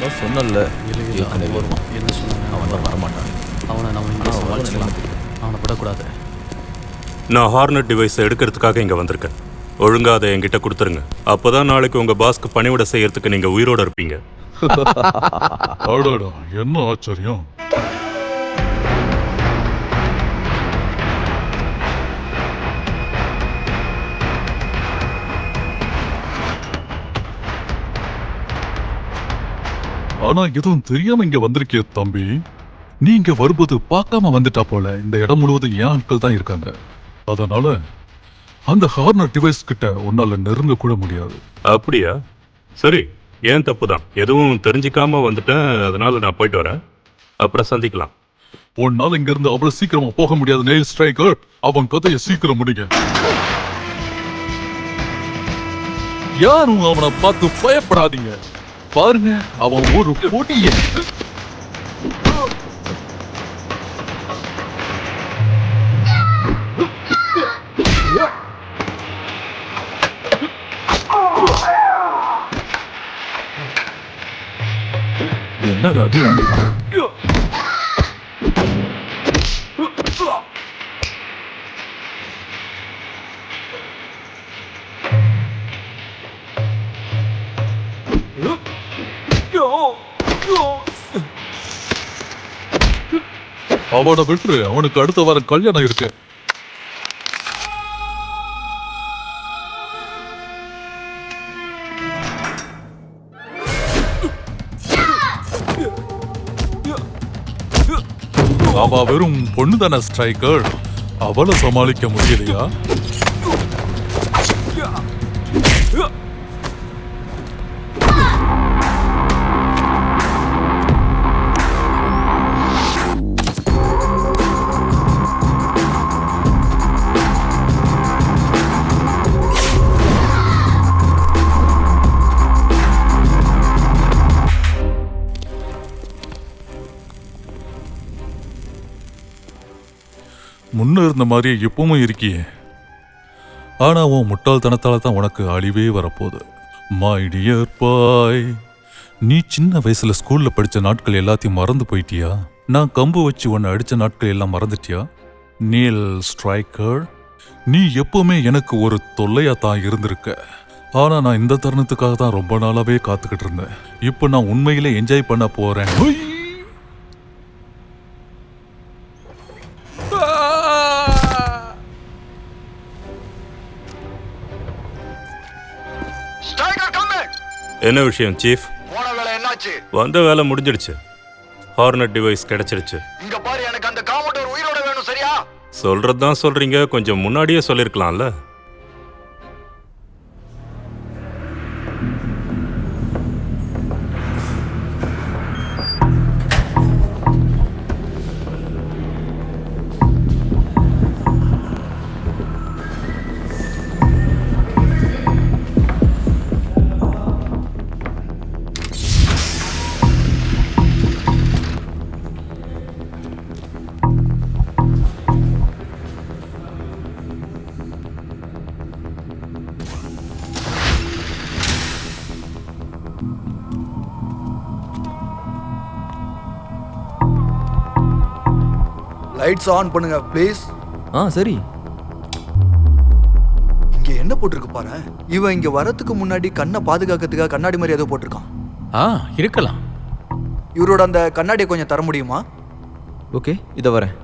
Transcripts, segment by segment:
தான் சொன்னல வருவான். என்ன சொன்னாங்க? அவன் தான் வரமாட்டான். அவனை நம்ம இங்கே சமாளிச்சுக்கலாம். அவனை விடக்கூடாது. நான் ஹார்னட் டிவைஸை எடுக்கிறதுக்காக இங்கே வந்திருக்கேன். ஒழுங்காக அதை என்கிட்ட கொடுத்துருங்க. அப்போதான் நாளைக்கு உங்கள் பாஸ்க்கு பணிவிட செய்யறதுக்கு நீங்கள் உயிரோட இருப்பீங்க. அடடா, என்ன ஆச்சரியம். ஆனா எதுவும் தெரியாம இங்க வந்திருக்கிய தம்பி. நீங்க வரும்போது பார்க்காம வந்துட்டா போல. இந்த இடம் முழுவதும் என் ஆட்கள் தான் இருக்காங்க. அதனால அந்த ஹார்னர் டிவைஸ் கிட்ட உன்னால நெருங்க கூட முடியாது. அப்படியா? சரி, ஏன் தப்பு தான். எதுவும் தெரிஞ்சிக்காம வந்துட்டேன். அதனால நான் போயிட்டு வரேன். அப்புறம் சந்திக்கலாம். உன்னால இங்க இருந்து அவ்வளவு சீக்கிரமா போக முடியாது நெயில் ஸ்ட்ரைக்கர். அவன் கதையை சீக்கிரம் முடிங்க. யாரும் அவனை பார்த்து பயப்படாதீங்க. பாருங்க, அவன் ஒரு கொடிய. என்னடா அது? அவனை விட்டுரு. அவனுக்கு அடுத்த வாரம் கல்யாணம் இருக்கு. அவ வெறும் பொண்ணுதான ஸ்ட்ரைக்கர். அவளை சமாளிக்க முடியலையா? முன்ன இருந்த மாதிரியே இப்பவும் இருக்கியே. ஆனா உன் முட்டாள்தனத்தால தான் உனக்கு அழிவே வரப்போகுது. மை டியர் பாய், நீ சின்ன வயசுல ஸ்கூல்ல படிச்ச நாட்கள் எல்லாத்தையும் மறந்து போயிட்டியா? நான் கம்பு வச்சு உன்னை அடிச்ச நாட்கள் எல்லாம் மறந்துட்டியா? நீல் ஸ்ட்ரைக்கர், நீ எப்பவுமே எனக்கு ஒரு தொல்லையா தான் இருந்திருக்க. ஆனா நான் இந்த தருணத்துக்காக தான் ரொம்ப நாளாவே காத்துக்கிட்டு இருந்தேன். இப்போ நான் உண்மையிலே என்ஜாய் பண்ண போறேன். என்ன விஷயம் சீஃப்? போன வேலை என்னாச்சு? வந்த வேலை முடிஞ்சிடுச்சு. ஹார்னட் டிவைஸ் கிடைச்சிருச்சு. இங்க பாரு, எனக்கு அந்த காம்பவுண்டர் உயிரோட வேணும். சரியா? சொல்றதுதான் சொல்றீங்க. கொஞ்சம் முன்னாடியே சொல்லிருக்கலாம்ல. லைட்ஸ் ஆன் பண்ணுங்க ப்ளீஸ். சரி. இங்க என்ன போட்டிருக்கு பாரு. இவன் இங்க வரதுக்கு முன்னாடி கண்ணை பாதுகாக்கிறதுக்காக கண்ணாடி மாதிரி ஏதோ போட்டிருக்கான். இருக்கலாம். இவரோட அந்த கண்ணாடியை கொஞ்சம் தர முடியுமா? ஓகே, இதை வரேன்.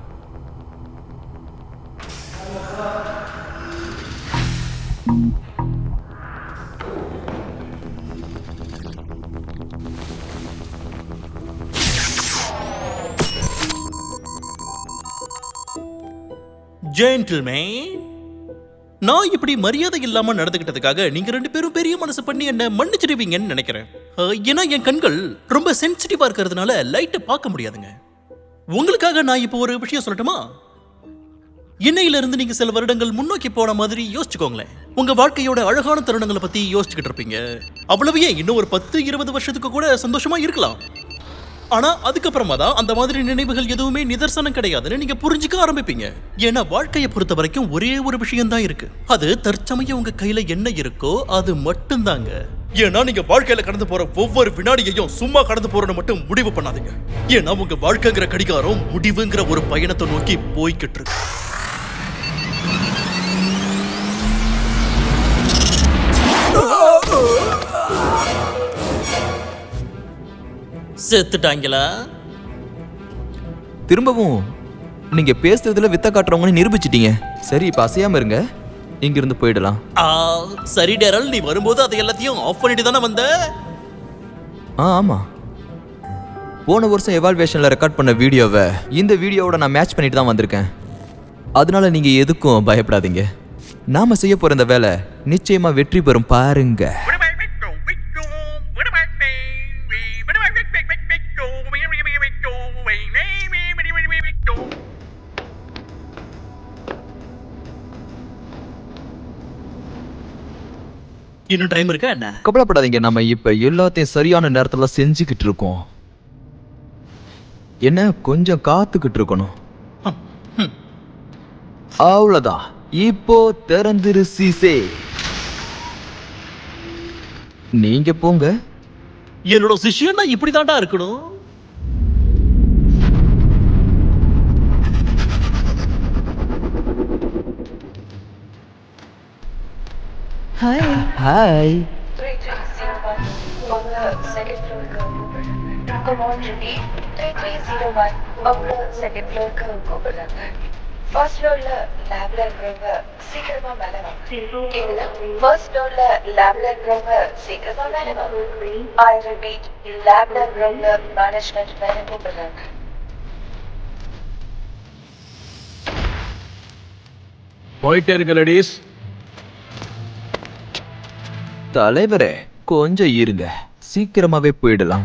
ஜென்டில்மேன், நான் இப்படி மரியாதை இல்லாம நடந்துகிட்டதுக்காக நீங்க ரெண்டு பேரும் பெரிய மனசு பண்ணி என்ன மன்னிச்சிடுவீங்கன்னு நினைக்கிறேன். ஏன்னா என் கண்கள் ரொம்ப சென்சிட்டிவா இருக்கிறதுனால லைட்டை பார்க்க முடியாதுங்க. உங்களுக்காக நான் இப்போ ஒரு விஷயம் சொல்லட்டுமா? இன்னையில இருந்து நீங்க சில வருடங்கள் முன்னோக்கி போன மாதிரி யோசிச்சுக்கோங்களேன். உங்க வாழ்க்கையோட அழகான தருணங்களை பத்தி யோசிச்சுக்கிட்டு இருப்பீங்க. அவ்வளவு ஏன், இன்னும் ஒரு 10-20 வருஷத்துக்கு கூட சந்தோஷமா இருக்கலாம். ஆனா அதுக்கப்புறமா தான் அந்த மாதிரி நினைவுகள் எதுவுமே நிதர்சனம் கிடையாதுன்னு நீங்க புரிஞ்சுக்க ஆரம்பிப்பீங்க. ஏன்னா வாழ்க்கையை பொறுத்த வரைக்கும் ஒரே ஒரு விஷயம் தான் இருக்கு. அது தற்சமயம் உங்க கையில என்ன இருக்கோ அது மட்டும்தாங்க. ஏன்னா நீங்க வாழ்க்கையில கடந்து போற ஒவ்வொரு வினாடியையும் சும்மா கடந்து போறன்னு மட்டும் முடிவு பண்ணாதீங்க. ஏன்னா உங்க வாழ்க்கைங்கிற கடிகாரம் முடிவுங்கிற ஒரு பயணத்தை நோக்கி போய்கிட்டு இருக்கு. செத்துட்டாங்களா? திரும்பவும் நீங்க பேசுறதுல வித்த காட்டுறவங்கன்னு நிரூபிச்சிட்டீங்க. சரி, இப்ப அசையாம இருங்க, இங்கிருந்து போயிடலாம். சரி டேரல், நீ வரும்போது அதை எல்லாத்தையும் ஆஃப் பண்ணிட்டு தானே வந்த? ஆமா, போன வருஷம் எவால்வேஷன்ல ரெக்கார்ட் பண்ண வீடியோவை இந்த வீடியோவோட நான் மேட்ச் பண்ணிட்டு தான் வந்திருக்கேன். அதனால நீங்க எதுக்கும் பயப்படாதீங்க. நாம செய்ய போற இந்த வேலை நிச்சயமா வெற்றி பெறும் பாருங்க. இன்னும் டைம் இருக்கா என்ன? கவலைப்படாதீங்க, நம்ம இப்ப எல்லாத்தையும் சரியான நேரத்துல செஞ்சுக்கிட்டு இருக்கோம். என்ன கொஞ்சம் காத்துக்கிட்டு இருக்கணும். அவ்வளவுதான், இப்போ திறந்துரு சீசே. நீங்க போங்க. என்னோட சிஷ்யன்னா இப்படிதான்டா இருக்கணும். Hi. 3301 on the second floor Come on, repeat. 3301 on the second floor கூப்பிடுறாங்க. ஃபர்ஸ்ட் ஃப்ளோர்ல லேப்ல இருக்கிறவங்க சீக்கிரமா மேல வாங்க. ஃபர்ஸ்ட் ஃப்ளோர்ல லேப்ல இருக்கிறவங்க சீக்கிரமா மேல வாங்க. ஐ ரிப்பீட், லேப்ல இருக்கிறவங்க மேனேஜ்மெண்ட் மேல கூப்பிடுறாங்க. போயிட்டே இருக்க லேடிஸ். தலைவரே, கொஞ்சம் இருங்க, சீக்கிரமாவே போயிடலாம்.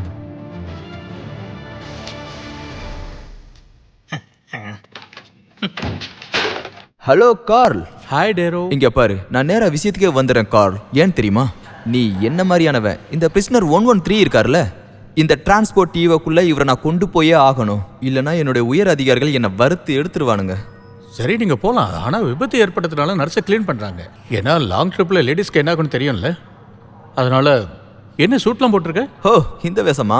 Hello Carl. ஹாய் டேரோ. இங்க பாரு, நான் நேரா விஷயத்துக்கே வந்துடுறேன் கார்ல். ஏன் தெரியுமா? நீ என்ன மாதிரியானவன்? இந்த பிரிஸ்னர் 113 இருக்காருல்ல, இந்த டிரான்ஸ்போர்ட் டீவோக்குள்ள இவரை நான் கொண்டு போயே ஆகணும். இல்லைன்னா என்னுடைய உயர் அதிகாரிகள் என்னை வறுத்து எடுத்துருவானுங்க. சரி, நீங்க போலாம். ஆனா விபத்து ஏற்பட்டதுனால நர்ஸை க்ளீன் பண்றாங்க. ஏன்னா லாங் ட்ரிப்ல லேடிஸ்க்கு என்ன ஆகும்னு தெரியும்ல. அதனால என்ன சூட்லாம் போட்டிருக்க? ஹோ, இந்த வேஷமா?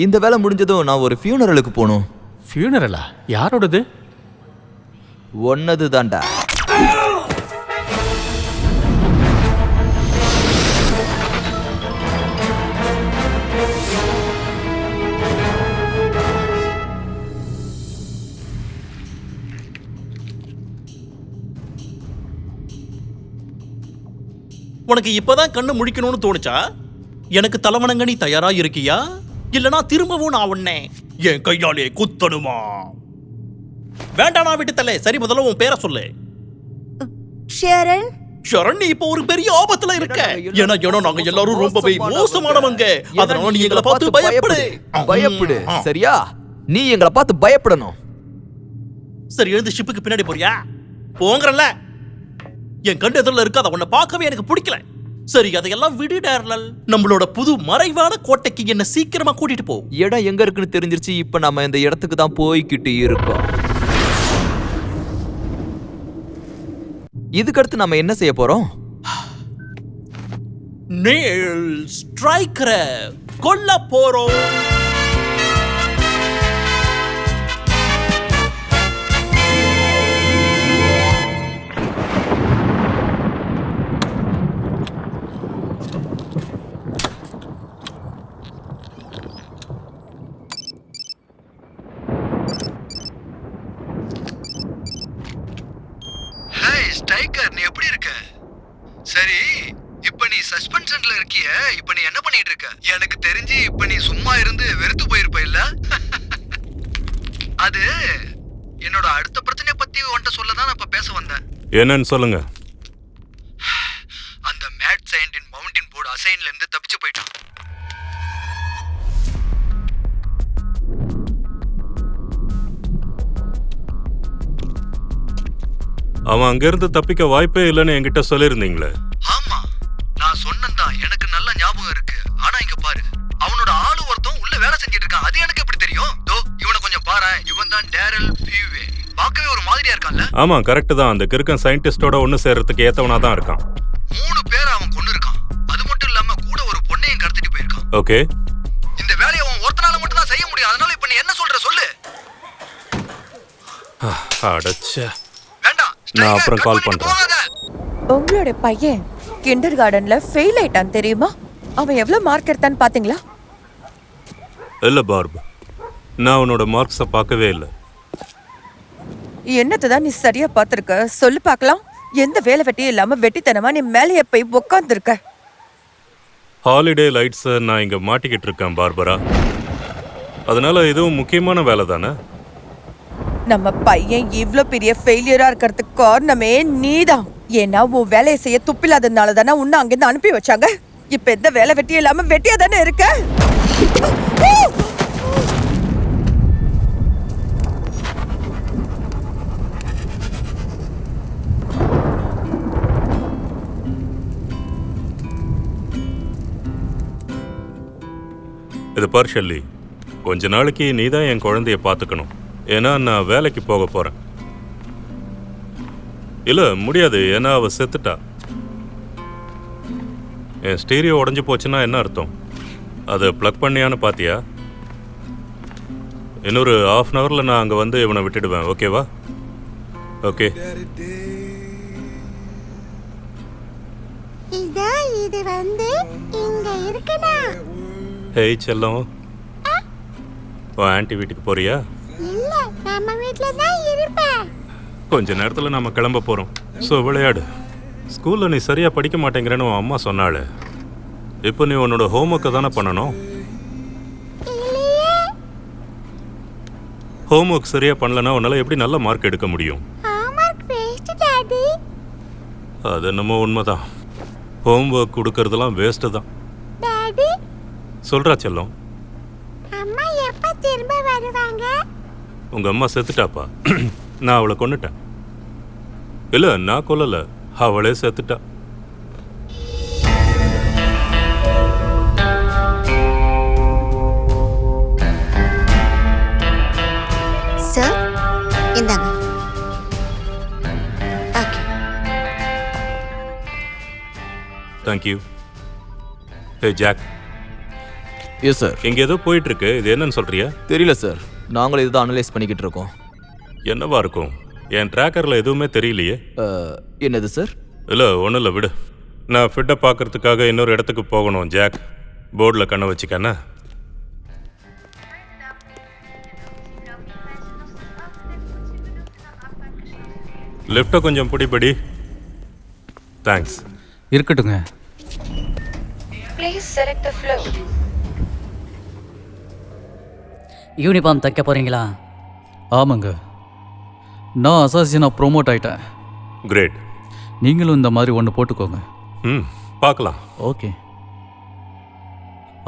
இந்த வேலை முடிஞ்சதும் நான் ஒரு ஃபியூனரலுக்கு போகணும். ஃபியூனரலா? யாரோடது? ஒன்னது தாண்டா. உனக்கு இப்பதான் கண்ணு முழிக்கணும்னு தோணுச்சா? எனக்கு தலைவணங்க நீ தயாரா இருக்கியா? இல்லனா திரும்பவும் நான் உன்னை என் கையாலே குத்தணுமா? வேண்டாம், நான் விட்டு தலை. சரி, முதல்ல உன் பேரை சொல்லு. ஷரன். ஷரண், நீ இப்போ ஒரு பெரிய ஆபத்துல இருக்க. ஏன்னா நாங்க எல்லாரும் ரொம்பவே மோசமானவங்க. அதனால நீ எங்களை பார்த்து பயப்படு. சரியா? நீ எங்களை பார்த்து பயப்படணும். சரி, எழுந்து ஷிப்புக்கு பின்னாடி போறியா? போங்கறல்ல. என் கண்டு எதிரில் இருக்காத உன்னை பார்க்கவே எனக்கு பிடிக்கல. சரி, அதையெல்லாம் விடு டேர்னல். நம்மளோட புது மறைவான கோட்டைக்கு என்ன சீக்கிரமா கூட்டிட்டு போ. இடம் எங்க இருக்குன்னு தெரிஞ்சிருச்சு. இப்ப நம்ம இந்த இடத்துக்கு தான் போய்கிட்டு இருக்கோம். இதுக்கடுத்து நம்ம என்ன செய்ய போறோம்? நேல் ஸ்ட்ரைக்கரை கொல்ல போறோம். ஸ்ட்ரைக்கர், நீ எப்படி இருக்க? சரி, இப்ப நீ சஸ்பென்ஷன்ல இருக்கிய. இப்ப நீ என்ன பண்ணிட்டு இருக்க? எனக்கு தெரிஞ்சு இப்ப நீ சும்மா இருந்து வெறுத்து போயிருப்ப இல்ல? அது என்னோட அடுத்த பிரச்சனை பத்தி உன்கிட்ட சொல்லதான் நான் இப்ப பேச வந்தேன். என்னன்னு சொல்லுங்க. அந்த மேட் சைன்டின் மவுண்டன் போர்டு அசைன்ல இருந்து தப்பிச்சு போயிட்டான். அவன் அங்கிருந்து தப்பிக்க வாய்ப்பே இல்லைன்னு என்கிட்ட சொல்லியிருந்தீங்களே. ஆமா, நான் சொன்னேன்தான், எனக்கு நல்ல ஞாபகம் இருக்கு. ஆனா இங்க பாரு, அவனோட ஆளு ஒருத்தன் உள்ள வேலை செஞ்சிட்டு இருக்கான். ஆமா கரெக்ட் தான். அந்த கிறுக்கன் சயின்டிஸ்டோட ஒன்று சேர்றதுக்கு ஏத்தவனா தான் இருக்கான். 3 பேரை அவன் கொண்டு இருக்கான். அது மட்டும் இல்லாம கூட ஒரு பொண்ணையும் கடத்திட்டு போயிருக்கான். ஓகே, இந்த வேலையை அவன் ஒருத்தனால மட்டும் தான் செய்ய முடியும். அதனால இப்ப நீ என்ன சொல்ற சொல்லு. அடச்சே. வேண்டாம், நான் அப்புறம் கால் பண்றேன். உங்களோட பையன் கிண்டர் கார்டன்ல ஃபெயில் ஆயிட்டான் தெரியுமா? அவன் எவ்வளவு மார்க் எடுத்தான்னு பாத்தீங்களா? இல்ல பார்ப், நான் உன்னோட மார்க்ஸை பார்க்கவே இல்லை. என்னத்தான் நீ சரியா பாத்திருக்க சொல்லு பார்க்கலாம். எந்த வேலை வெட்டியும் இல்லாம வெட்டித்தனமா நீ மேலேயே போய் உட்காந்துருக்க. ஹாலிடே லைட்ஸை நான் இங்க மாட்டிக்கிட்டு இருக்கேன் பார்பரா. அதனால இதுவும் முக்கியமான வேலை தானே. நம்ம பையன் இவ்ளோ பெரிய ஃபெயிலியரா இருக்கிறதுக்கு காரணமே நீதான். ஏன்னா உன் வேலையை செய்ய துப்பில்லாததுனால தானே உன்னை அங்கிருந்து அனுப்பி வச்சாங்க. இப்ப எந்த வேலை வெட்டியும் இல்லாம வெட்டியா தானே இருக்க. இது பார் ஷெல்லி, கொஞ்ச நாளைக்கு நீ தான் என் குழந்தைய பார்த்துக்கணும். ஏன்னா நான் வேலைக்கு போக போறேன். இல்ல முடியாது, ஏன்னா அவ செத்துட்டா. என் ஸ்டீரியோ உடஞ்சி போச்சுன்னா என்ன அர்த்தம்? அதை ப்ளக் பண்ணியான்னு பாத்தியா? இன்னொரு 1/2 hourல நான் அங்கே வந்து இவனை விட்டுடுவேன். ஓகேவா? ஓகே. இது வந்து இங்க இருக்குனா? ஹேய் செல்லம், உன் ஆன்ட்டி வீட்டுக்கு போறியா? இல்ல, நம்ம வீட்ல தான் இருப்பேன். கொஞ்ச நேரத்தில் நம்ம கிளம்ப போகிறோம். ஸோ விளையாடு. ஸ்கூலில் நீ சரியாக படிக்க மாட்டேங்கிறேன்னு உன் அம்மா சொன்னாள். இப்போ நீ உன்னோட ஹோம்ஒர்க்கை தானே பண்ணணும். ஹோம்ஒர்க் சரியாக பண்ணலன்னா உன்னால் எப்படி நல்ல மார்க் எடுக்க முடியும்? அது என்னமோ உண்மைதான். ஹோம்ஒர்க் கொடுக்கறதெல்லாம் வேஸ்ட்டு தான். சொல்கிறா செல்லம். அம்மா எப்ப திரும்ப வருவாங்க? உங்கள் அம்மா செத்துட்டாப்பா. நான் அவளை கொன்னுட்டேன். இல்லை, நான் கொல்லலை, அவளே செத்துட்டா. சார், இந்தாங்க. ஓகே. தேங்க்யூ. ஹே ஜாக். Yes sir. இங்கே ஏதோ போயிட்டு இருக்கு, இது என்னன்னு சொல்றியா? தெரியல சார், நாங்களும் இதுதான் அனலைஸ் பண்ணிக்கிட்டு இருக்கோம். என்னவா இருக்கும்? என் ட்ராக்கரில் எதுவுமே தெரியலையே. என்னது சார்? இல்லை, ஒன்றும் இல்லை, விடு. நான் ஃபிட்டை பார்க்கறதுக்காக இன்னொரு இடத்துக்கு போகணும். ஜாக், போர்டில் கண்ணை வச்சுக்கண்ணா. லிஃப்ட்டை கொஞ்சம் பிடிபடி. தேங்க்ஸ். இருக்கட்டுங்க. Please select the floor. Uniform தைக்க போகிறீங்களா? ஆமாங்க, நான் அசாசினாக ப்ரோமோட் ஆகிட்டேன். கிரேட். நீங்களும் இந்த மாதிரி ஒன்று போட்டுக்கோங்க. பார்க்கலாம். ஓகே.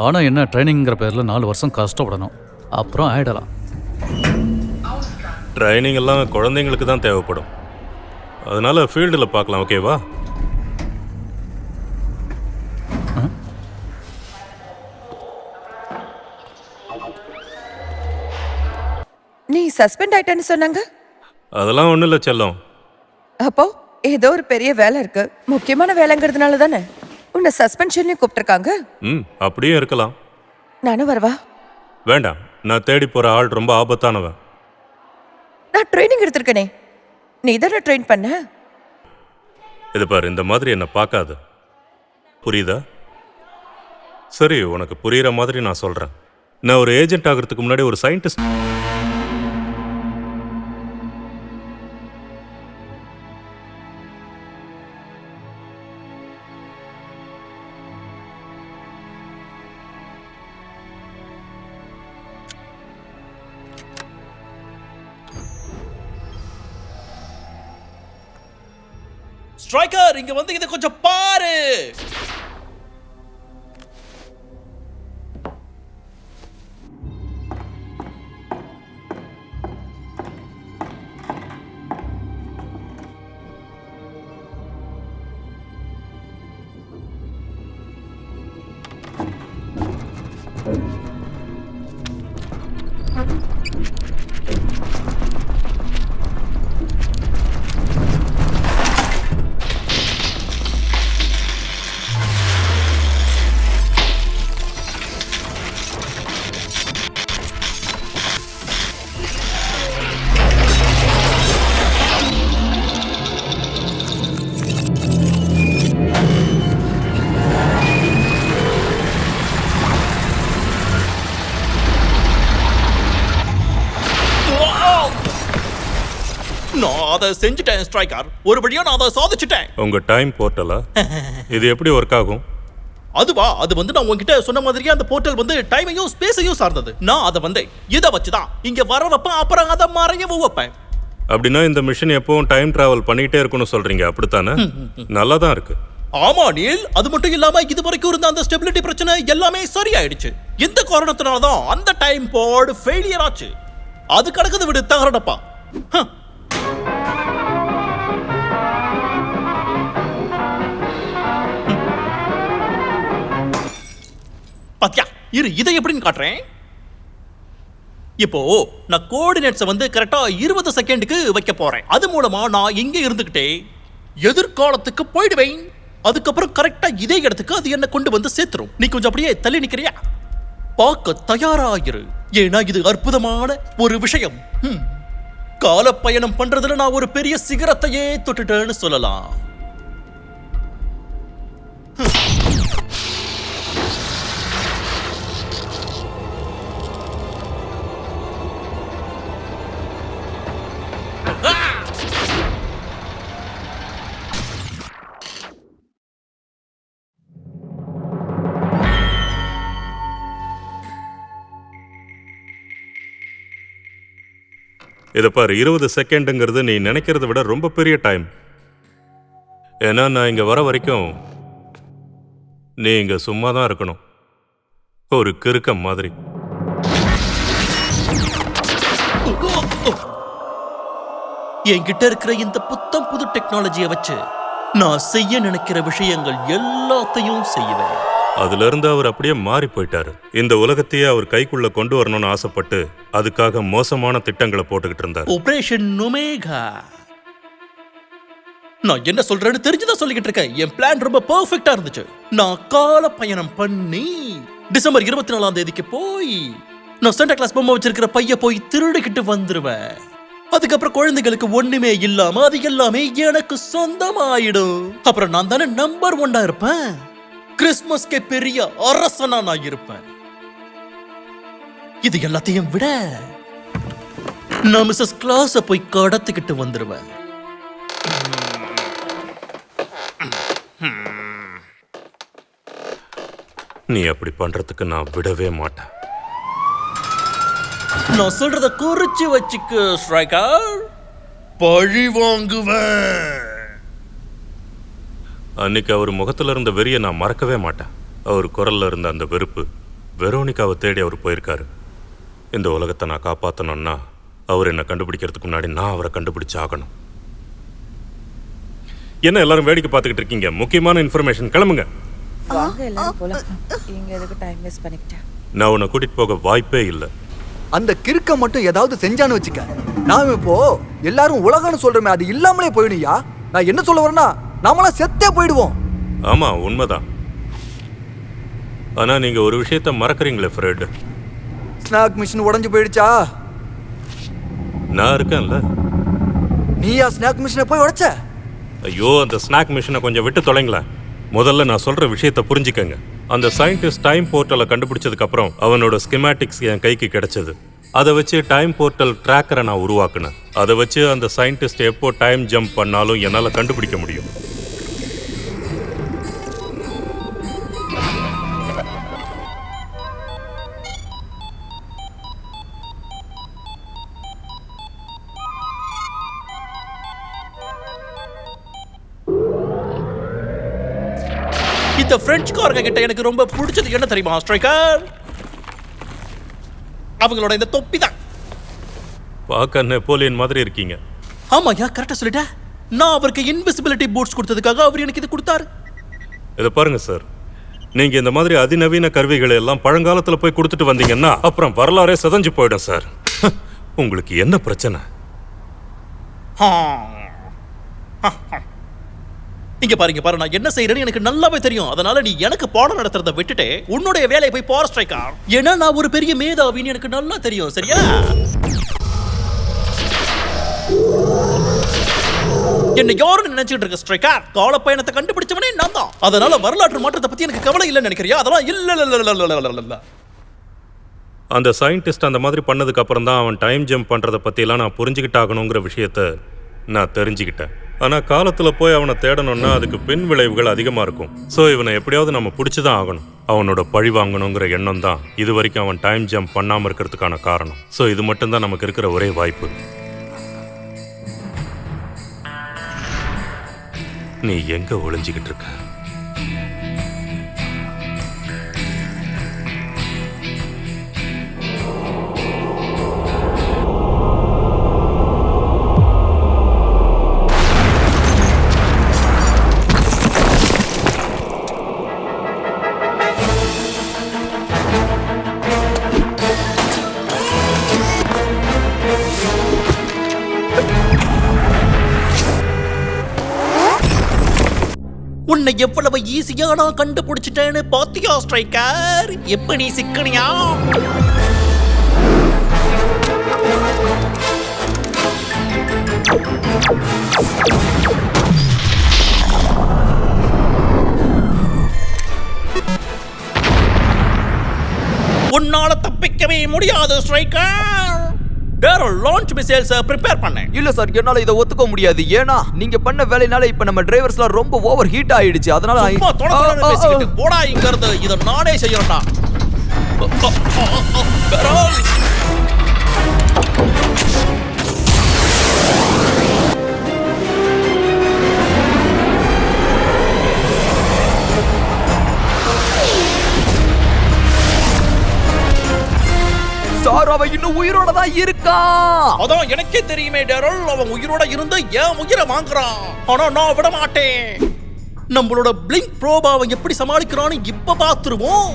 ஆனால் என்ன, ட்ரைனிங்கிற பேரில் 4 வருஷம் கஷ்டப்படணும், அப்புறம் ஆகிடலாம். ட்ரைனிங் எல்லாம் குழந்தைங்களுக்கு தான் தேவைப்படும். அதனால ஃபீல்டில் பார்க்கலாம். ஓகேவா? நீ சஸ்பெண்ட் ஆயிட்டேன்னு சொன்னாங்க. அதெல்லாம் ஒன்றும் இல்லை செல்லம். அப்போ ஏதோ ஒரு பெரிய வேலை இருக்கு, முக்கியமான வேலைங்கிறதுனால தானே உன்னை சஸ்பென்ஷன்லயும் கூப்பிட்டுருக்காங்க. அப்படியும் இருக்கலாம். நானும் வரவா? வேண்டாம், நான் தேடி போகிற ஆள் ரொம்ப ஆபத்தானவன். நான் ட்ரைனிங் எடுத்திருக்கேனே, நீ தானே ட்ரெயின் பண்ண. இது பாரு, இந்த மாதிரி என்னை பார்க்காத, புரியுதா? சரி, உனக்கு புரியுற மாதிரி நான் சொல்கிறேன். நான் ஒரு ஏஜென்ட் ஆகிறதுக்கு முன்னாடி ஒரு சயின்டிஸ்ட். ஸ்ட்ரைக்கர், இங்க வந்து இதை கொஞ்சம் பாரு. நான் அதை செஞ்சுட்டேன் ஸ்ட்ரைக்கர். ஒரு வழியா நான் அதை சாதிச்சுட்டேன். உங்க டைம் போர்ட்டலா? இது எப்படி ஒர்க் ஆகும்? அதுவா, அது வந்து நான் உங்ககிட்ட சொன்ன மாதிரியே அந்த போர்ட்டல் வந்து டைமையும் ஸ்பேஸையும் சார்ந்தது. நான் அதை வந்து இதை வச்சுதான் இங்க வர வைப்பேன், அப்புறம் அதை மறையவும் வைப்பேன். அப்படின்னா இந்த மிஷின் எப்பவும் டைம் டிராவல் பண்ணிட்டே இருக்கும்னு சொல்றீங்க, அப்படித்தானே? நல்லா தான் இருக்கு. ஆமா நீல், அது மட்டும் இல்லாம இது வரைக்கும் இருந்த அந்த ஸ்டெபிலிட்டி பிரச்சனை எல்லாமே சரியாயிடுச்சு. இந்த காரணத்தினாலதான் அந்த டைம் போர்டு ஃபெயிலியர் ஆச்சு. அது கிடக்குது விடு தகரடப்பா. பாத்தியா, இரு இதை எப்படின்னு காட்டுறேன். இப்போ நான் கோஆர்டினேட்ஸை வந்து கரெக்டா 20 செகண்டுக்கு வைக்க போறேன். அது மூலமா நான் இங்க இருந்துகிட்டே எதிர்காலத்துக்கு போயிடுவேன். அதுக்கப்புறம் கரெக்டா இதே இடத்துக்கு அது என்ன கொண்டு வந்து சேர்த்துரும். நீ கொஞ்சம் அப்படியே தள்ளி நிக்கிறியா? பார்க்க தயாராயிரு, ஏன்னா இது அற்புதமான ஒரு விஷயம். கால பயணம் பண்றதுல நான் ஒரு பெரிய சிகரத்தையே தொட்டுட்டேன்னு சொல்லலாம். இதை பாரு, 20 செகண்டுங்கிறது நீ நினைக்கிறத விட ரொம்ப பெரிய டைம். ஏன்னா நான் இங்க வர வரைக்கும் நீ இங்க சும்மா தான் இருக்கணும், ஒரு கிறுக்கம் மாதிரி. என்கிட்ட இருக்கிற இந்த புத்தம் புது டெக்னாலஜியை வச்சு நான் செய்ய நினைக்கிற விஷயங்கள் எல்லாத்தையும் செய்வேன். அதுல இருந்து அவர் அப்படியே மாறி போயிட்டாரு. இந்த உலகத்தையே அவர் கைக்குள்ள கொண்டு வரணும்னு ஆசைப்பட்டு அதுக்காக மோசமான திட்டங்களை போட்டுக்கிட்டு இருந்தார். Operation omega. நான் என்ன சொல்றேன்னு தெரிஞ்சுதான் சொல்லிக்கிட்டு இருக்கேன். என் பிளான் ரொம்ப பெர்ஃபெக்ட்டா இருந்துச்சு. நான் கால பயணம் பண்ணி டிசம்பர் 24ஆம் தேதிக்கு போய் நான் சாண்டா கிளாஸ் பொம்மை வச்சிருக்கிற பைய போய் திருடிக்கிட்டு வந்துருவேன். அதுக்கப்புறம் குழந்தைகளுக்கு ஒண்ணுமே இல்லாம அது எல்லாமே எனக்கு சொந்தமாயிடும். அப்புறம் நான் தானே நம்பர் 1 இருப்பேன். கிறிஸ்துமஸ்கே பெரிய அரசனா நான் இருப்பேன். இது எல்லாத்தையும் விட நான் மிஸ்ஸஸ் கிளாஸ போய் கடத்திக்கிட்டு வந்துருவேன். நீ அப்படி பண்றதுக்கு நான் விடவே மாட்டேன். நான் சொல்றத குறிச்சு வச்சுக்க ஸ்ட்ரைக்கர். பழி வாங்குவேன். அன்னைக்கு அவர் முகத்துல இருந்த வெறியை நான் மறக்கவே மாட்டேன். அவர் குரல்ல இருந்த அந்த வெறுப்பு. வெரோனிகாவை தேடி அவர் போயிருக்காரு. இந்த உலகத்தை நான் காப்பாற்றணும்னா அவர் என்னை கண்டுபிடிக்கிறதுக்கு முன்னாடி நான் அவரை கண்டுபிடிச்சு ஆகணும். என்ன எல்லாரும் வேடிக்கை பார்த்துக்கிட்டு இருக்கீங்க? முக்கியமான இன்ஃபர்மேஷன், கிளம்புங்க. நான் உன்னை கூட்டிட்டு போக வாய்ப்பே இல்லை. அந்த கிறுக்க மட்டும் ஏதாவது செஞ்சான்னு வச்சுக்க, நாம இப்போ எல்லாரும் உலகம்னு சொல்றோமே அது இல்லாமலே போயிடுயா. நான் என்ன சொல்ல வரேன்னா, நாமெல்லாம் செத்தே போயிடுவோம். ஆமா, உண்மைதான். ஆனா நீங்க ஒரு விஷயத்த மறக்கறீங்களே ஃப்ரெட். ஸ்நாக் மிஷின் உடைஞ்சு போயிடுச்சா? நான் இருக்கேன்ல. நீயா ஸ்நாக் மிஷினை போய் உடைச்ச? ஐயோ, அந்த ஸ்நாக் மிஷினை கொஞ்சம் விட்டு தொலைங்களேன். முதல்ல நான் சொல்ற விஷயத்த புரிஞ்சுக்கங்க. அந்த சயின்டிஸ்ட் டைம் போர்ட்டலை கண்டுபிடிச்சதுக்கு அப்புறம் அவனோட ஸ்கிமேட்டிக்ஸ் என் கைக்கு கிடைச்சது. அதை வச்சு டைம் போர்ட்டல் ட்ராக்கரை நான் உருவாக்குனேன். அதை வச்சு அந்த சயின்டிஸ்ட் எப்போ டைம் ஜம்ப் பண்ணாலும் என்னால் கண்டுபிடிக்க முடியும். இந்த பிரெஞ்சுக்காரங்க கிட்ட எனக்கு ரொம்ப பிடிச்சது என்ன தெரியுமா ஸ்ட்ரைக்கர்? அவங்களோட இந்த தொப்பி தான். பார்க்க நெப்போலியன் மாதிரி இருக்கீங்க. ஆமாயா, கரெக்டா சொல்லிட்டேன். நான் அவருக்கு இன்விசிபிலிட்டி பூட்ஸ் கொடுத்ததுக்காக அவர் எனக்கு இது கொடுத்தாரு. இதை பாருங்க சார், நீங்க இந்த மாதிரி அதிநவீன கருவிகளை எல்லாம் பழங்காலத்துல போய் கொடுத்துட்டு வந்தீங்கன்னா அப்புறம் வரலாறே சிதைஞ்சு போயிடும் சார். உங்களுக்கு என்ன பிரச்சனை? இங்க பாரு, நான் என்ன செய்யறேன்னு எனக்கு நல்லாவே தெரியும். அதனால நீ எனக்கு பாடம் நடத்துறத விட்டுட்டு உன்னுடைய வேலையை போய் பார் ஸ்ட்ரைக்கர். ஏன்னா நான் ஒரு பெரிய மேதாவின்னு எனக்கு நல்லா தெரியும், சரியா? என்ன யாருன்னு நினைச்சிட்டு இருக்க ஸ்ட்ரைக்கர்? கால பயணத்தை கண்டுபிடிச்சவனே நான் தான். அதனால வரலாற்று மாற்றத்தை பத்தி எனக்கு கவலை இல்லைன்னு நினைக்கிறியா? அதெல்லாம் இல்ல. அந்த சயின்டிஸ்ட் அந்த மாதிரி பண்ணதுக்கு அப்புறம் தான் அவன் டைம் ஜம்ப் பண்றதை பத்தி எல்லாம் நான் புரிஞ்சுக்கிட்டாகணுங்கிற விஷயத்த நான் தெரிஞ்சுக்கிட்டேன். ஆனால் காலத்தில் போய் அவனை தேடணும்னா அதுக்கு பின் விளைவுகள் அதிகமாக இருக்கும். ஸோ இவனை எப்படியாவது நம்ம பிடிச்சி தான் ஆகணும். அவனோட பழி வாங்கணுங்கிற எண்ணம் தான் இது வரைக்கும் அவன் டைம் ஜம்ப் பண்ணாமல் இருக்கிறதுக்கான காரணம். ஸோ இது மட்டும்தான் நமக்கு இருக்கிற ஒரே வாய்ப்பு. நீ எங்க ஒளிஞ்சிக்கிட்டு இருக்க? உன்னை எவ்வளவு ஈஸியா நான் கண்டுபிடிச்சிட்டேன்னு பாத்தியா ஸ்ட்ரைக்கர்? எப்ப நீ சிக்கனியா? உன்னால தப்பிக்கவே முடியாது striker. Daryl launch missiles prepare பண்ணேன். இல்ல சார், என்னால இதை ஒத்துக்க முடியாது. ஏன்னா நீங்க பண்ண வேலைனால இப்ப நம்ம டிரைவர்ஸ்லாம் ரொம்ப ஓவர் ஹீட் ஆயிடுச்சு. அதனால சும்மா தொடர்ந்து பேசிக்கிட்டு போடா இங்க இருந்து. இத நானே செய்யறேன்டா. டேரல் சார், அவன் இன்னும் உயிரோட தான் இருக்கான். அதான் எனக்கே தெரியுமே டேரல். அவன் உயிரோட இருந்து ஏன் உயிரை வாங்குறான்? ஆனா நான் விட மாட்டேன். நம்மளோட பிளிங்க் ப்ரோப அவன் எப்படி சமாளிக்கிறான்னு இப்ப பாத்துருவோம்.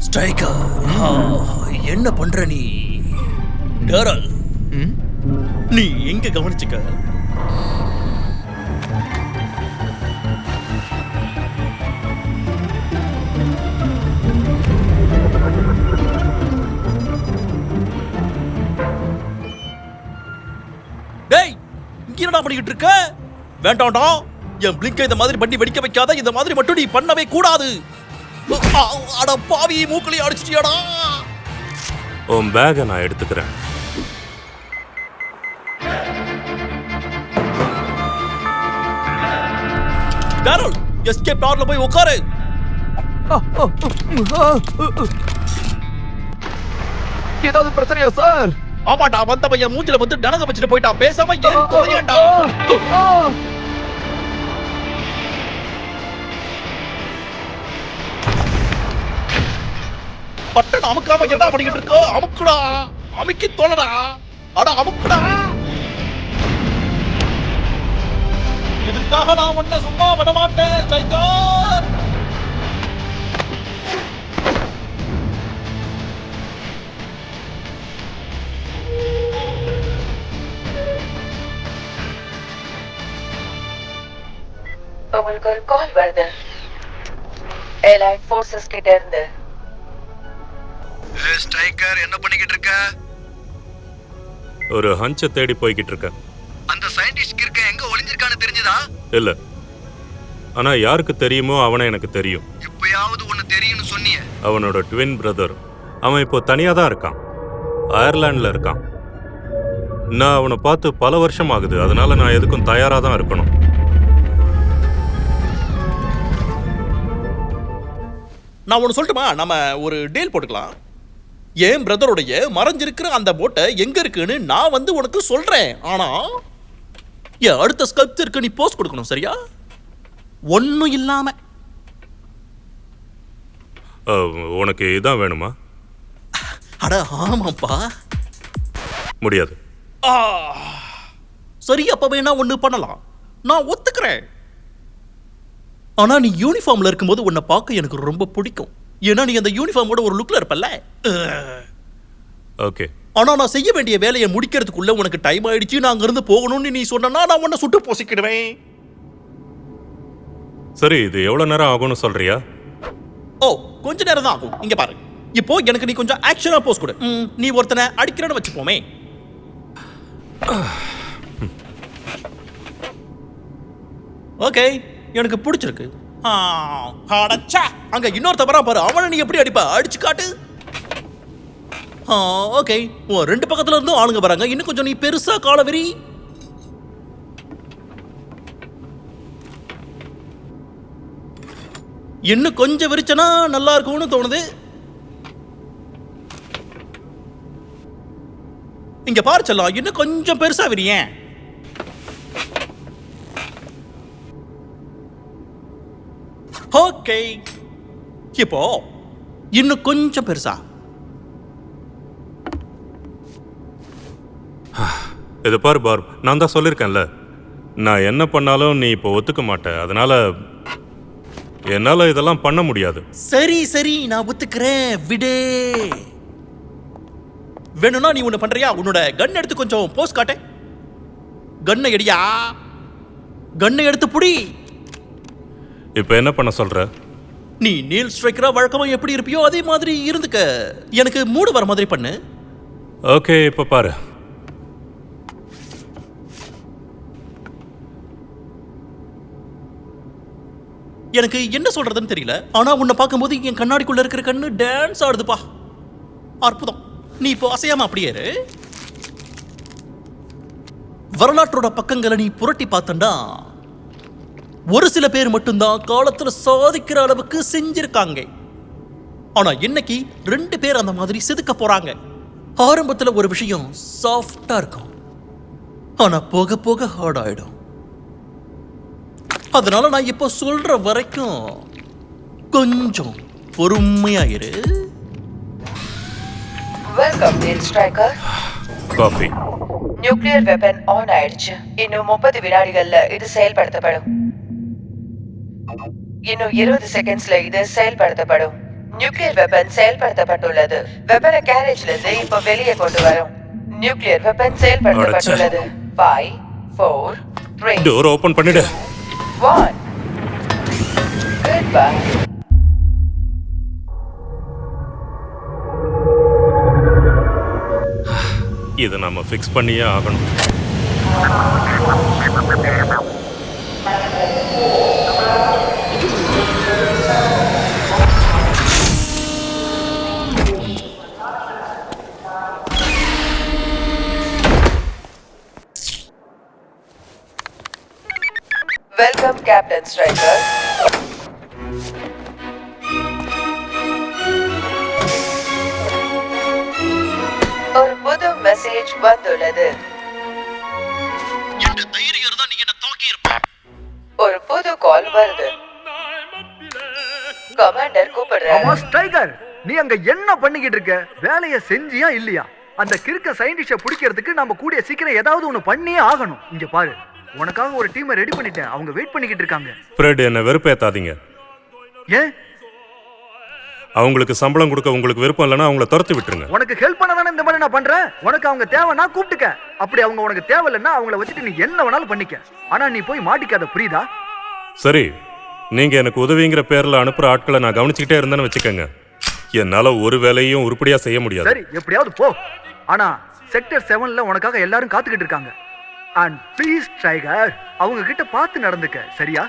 ஸ்ட்ரைக்கர், என்ன பண்ற நீ? டேரல், நீ எங்க கவனிச்சுக்க. டேய், இங்க என்னடா பண்ணிக்கிட்டு இருக்க? வேண்டாம்டா, என் பிளிங்க இந்த மாதிரி பண்ணி வெடிக்க வைக்காத. இந்த மாதிரி மட்டும் நீ பண்ணவே கூடாது. அட பாவி, மூக்கலி அடிச்சிட்டியாடா. உன் பேகை நான் எடுத்துக்கிறேன். டேரல், எஸ்கேப் டவர்ல போய் உட்காரு. ஏதாவது பிரச்சனையா சார்? ஆமாடா, வந்த பையன் மூஞ்சில வந்து டனக வச்சுட்டு போயிட்டான். பேசாம ஏன்டா? பட்டன் அமுக்காம என்ன பண்ணிக்கிட்டு இருக்கோ? அமுக்குடா, அமுக்கி தோலடா. அட அமுக்குடா. இதுக்காக நான் உன்னை சும்மா விட மாட்டேன் ஸ்ட்ரைக்கர். உங்களுக்கு ஒரு கால் வருது ஏர்லைன் ஃபோர்ஸஸ் கிட்ட இருந்து. ஸ்ட்ரைக்கர், என்ன பண்ணிக்கிட்டு இருக்க? ஒரு ஹஞ்சை தேடி போய்கிட்டு இருக்கேன். அந்த சயின்டிஸ்ட் கிறுக்க எங்க ஒளிஞ்சிருக்கான்னு தெரிஞ்சுதா? இல்ல, ஆனா யாருக்கு தெரியுமோ அவனை எனக்கு தெரியும். இப்பயாவது ஒன்னு தெரியும்னு சொன்னியே. அவனோட ட்வின் பிரதர். அவன் இப்போ தனியா தான் இருக்கான். அயர்லாண்டில் இருக்கான். நான் அவனை பார்த்து பல வருஷம் ஆகுது. அதனால நான் எதுக்கும் தயாரா தான் இருக்கணும். நான் ஒன்று சொல்லட்டுமா? நம்ம ஒரு டீல் போட்டுக்கலாம். என் பிரதருடைய மறைஞ்சிருக்கிற அந்த போட்டை எங்க இருக்குன்னு நான் வந்து உனக்கு சொல்றேன். ஆனா என் அடுத்த ஸ்கல்ப்சருக்கு நீ போஸ்ட் கொடுக்கணும், சரியா? ஒன்னும் இல்லாம. உனக்கு இதான் வேணுமா? அட ஆமாப்பா. முடியாது. சரி, அப்ப வேணா ஒண்ணு பண்ணலாம். நான் ஒத்துக்கிறேன். ஆனா நீ யூனிஃபார்ம்ல இருக்கும்போது உன்னை பார்க்க எனக்கு ரொம்ப பிடிக்கும். ஏன்னா நீ அந்த யூனிஃபார்மோட ஒரு லுக்ல இருப்பல்ல. ஓகே. ஆனா நான் செய்ய வேண்டிய வேலையை முடிக்கிறதுக்குள்ள உனக்கு டைம் ஆயிடுச்சு, நான் அங்க இருந்து போகணும்னு நீ சொன்னா நான் உன்னை சுட்டு போசிக்கிடுவேன். சரி, இது எவ்வளவு நேரம் ஆகும்னு சொல்றியா? ஓ, கொஞ்ச நேரம் தான் ஆகும். இங்க பாரு, இப்போ எனக்கு நீ கொஞ்சம் ஆக்ஷனா போஸ் கொடு. நீ ஒருத்தனை அடிக்கிறன்னு வச்சுப்போமே. ஓகே, எனக்கு பிடிச்சிருக்கு. அடச்சா, அங்க இன்னொருத்த வரா பாரு, அவனை நீ எப்படி அடிப்ப? அடிச்சு காட்டு. ஓகே, ரெண்டு பக்கத்துல இருந்தும் ஆளுங்க வராங்க. இன்னும் கொஞ்சம் நீ பெருசா கால விரி. இன்னும் கொஞ்சம் விரிச்சனா நல்லா இருக்கும்னு தோணுது. இங்க பாரு செல்லம், இன்னும் கொஞ்சம் பெருசா விரியேன். ஓகே, இப்போ இன்னும் கொஞ்சம் பெருசா. இது பாரு பார்ப், நான் தான் சொல்லியிருக்கேன்ல, நான் என்ன பண்ணாலும் நீ இப்போ ஒத்துக்க மாட்டேன். அதனால என்னால இதெல்லாம் பண்ண முடியாது. சரி சரி, நான் ஒத்துக்கிறேன், விடே. வேணும்னா நீ ஒண்ணு பண்றியா? உன்னோட கன் எடுத்து கொஞ்சம் போஸ் காட்டு. கன்னை எடியா, கன்னை எடுத்து புடி. இப்போ என்ன பண்ண சொல்ற? நீ நீல் ஸ்ட்ரைக்கரா வழக்கமா எப்படி இருப்பியோ அதே மாதிரி இருந்துக்க. எனக்கு மூடு வர மாதிரி பண்ணு. ஓகே, இப்போ பாரு. எனக்கு என்ன சொல்றதுன்னு தெரியல. ஆனா உன்னை பார்க்கும்போது என் கண்ணாடிக்குள்ள இருக்கிற கண்ணு டான்ஸ் ஆடுதுப்பா. அற்புதம். நீ இப்போ அசையாம அப்படியே இரு. வரலாற்றோட பக்கங்களை நீ புரட்டி பார்த்தண்டா, ஒரு சில பேர் மட்டும்தான் காலத்துல சாதிக்கிற அளவுக்கு செஞ்சிருக்காங்க. ஆனா இன்னைக்கு 2 பேர் அந்த மாதிரி செதுக்க போறாங்க. ஆரம்பத்துல ஒரு விஷயம் சாஃப்டா இருக்கும், ஆனா போக போக ஹார்ட் ஆயிடும். அதனால நான் இப்போ சொல்ற வரைக்கும் கொஞ்சம் பொறுமையா இரு. Welcome Neil Striker. Coffee. Nuclear weapon on ஆயிடுச்சு. இன்னும் 30 வினாடிகள்ல இது செயல்படுத்தப்படும். இன்னும் 20 செகண்ட்ஸ்ல இது செயல்படுத்தப்படும். Nuclear weapon செயல்படுத்தப்பட்டுள்ளது. வெப்பனை கேரேஜ்ல இருந்து இப்போ வெளியே கொண்டு வரும். நியூக்ளியர் வெப்பன் செயல்படுத்தப்பட்டுள்ளது. 5 4 3 டோர் ஓபன் பண்ணிடு. 1 Goodbye. இதை நம்ம ஃபிக்ஸ் பண்ணியே ஆகணும். Welcome captain striker. ஒரு புது மெசேஜ் வந்துள்ளது. ஒரு புது கால் வருது. கமாண்டர் கூப்பிடுறாரு. ஸ்ட்ரைக்கர், நீ அங்க என்ன பண்ணிக்கிட்டு இருக்க? வேலையை செஞ்சியா இல்லையா? அந்த கிறுக்க சயின்டிஸ்ட பிடிக்கிறதுக்கு நம்ம கூடிய சீக்கிரம் ஏதாவது ஒண்ணு பண்ணியே ஆகணும். இங்க பாரு, உனக்காக ஒரு டீமை ரெடி பண்ணிட்டேன். அவங்க வெயிட் பண்ணிக்கிட்டு இருக்காங்க. ஃப்ரெட், என்ன வெறுப்பேத்தாதீங்க. ஏன்? அவங்களுக்கு சம்பளம் கொடுக்க உங்களுக்கு விருப்பம் இல்லைன்னா அவங்கள துரத்தி விட்டுருங்க. உனக்கு ஹெல்ப் பண்ண தானே இந்த மாதிரி நான் பண்றேன். உனக்கு அவங்க தேவைன்னா கூப்பிட்டுக்க. அப்படி அவங்க உனக்கு தேவையில்லைன்னா அவங்கள வச்சுட்டு நீ என்ன வேணாலும் பண்ணிக்க. ஆனா நீ போய் மாட்டிக்காத, புரியுதா? சரி, நீங்க எனக்கு உதவிங்கிற பேர்ல அனுப்புற ஆட்களை நான் கவனிச்சுக்கிட்டே இருந்தேன்னு வச்சுக்கோங்க. என்னால ஒரு வேலையும் உருப்படியா செய்ய முடியாது. சரி, எப்படியாவது போ. ஆனா செக்டர் 7ல உனக்காக எல்லாரும் காத்துக்கிட்டு இருக்காங்க. அண்ட் ப்ளீஸ் டைகர், அவங்க கிட்ட பார்த்து நடந்துக்க, சரியா?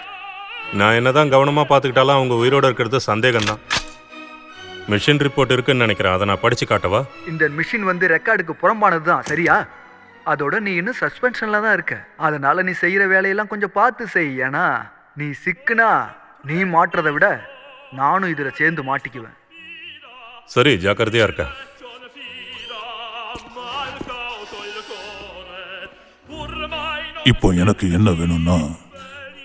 நான் என்னதான் கவனமா பாத்துக்கிட்டாலும் அவங்க உயிரோட இருக்கிறது சந்தேகம்தான். மிஷின் ரிப்போர்ட் இருக்குன்னு நினைக்கிறேன். அதை நான் படிச்சு காட்டவா? இந்த மிஷின் வந்து ரெக்கார்டுக்கு புறம்பானது தான், சரியா? அதோட நீ இன்னும் சஸ்பென்ஷன்ல தான் இருக்க. அதனால நீ செய்யற வேலையெல்லாம் கொஞ்சம் பார்த்து செய். ஏன்னா நீ சிக்குனா நீ மாட்டுறதை விட நானும் இதுல சேர்ந்து மாட்டிக்குவேன். சரி, ஜாக்கிரதையா இருக்க. இப்போ எனக்கு என்ன வேணும்னா,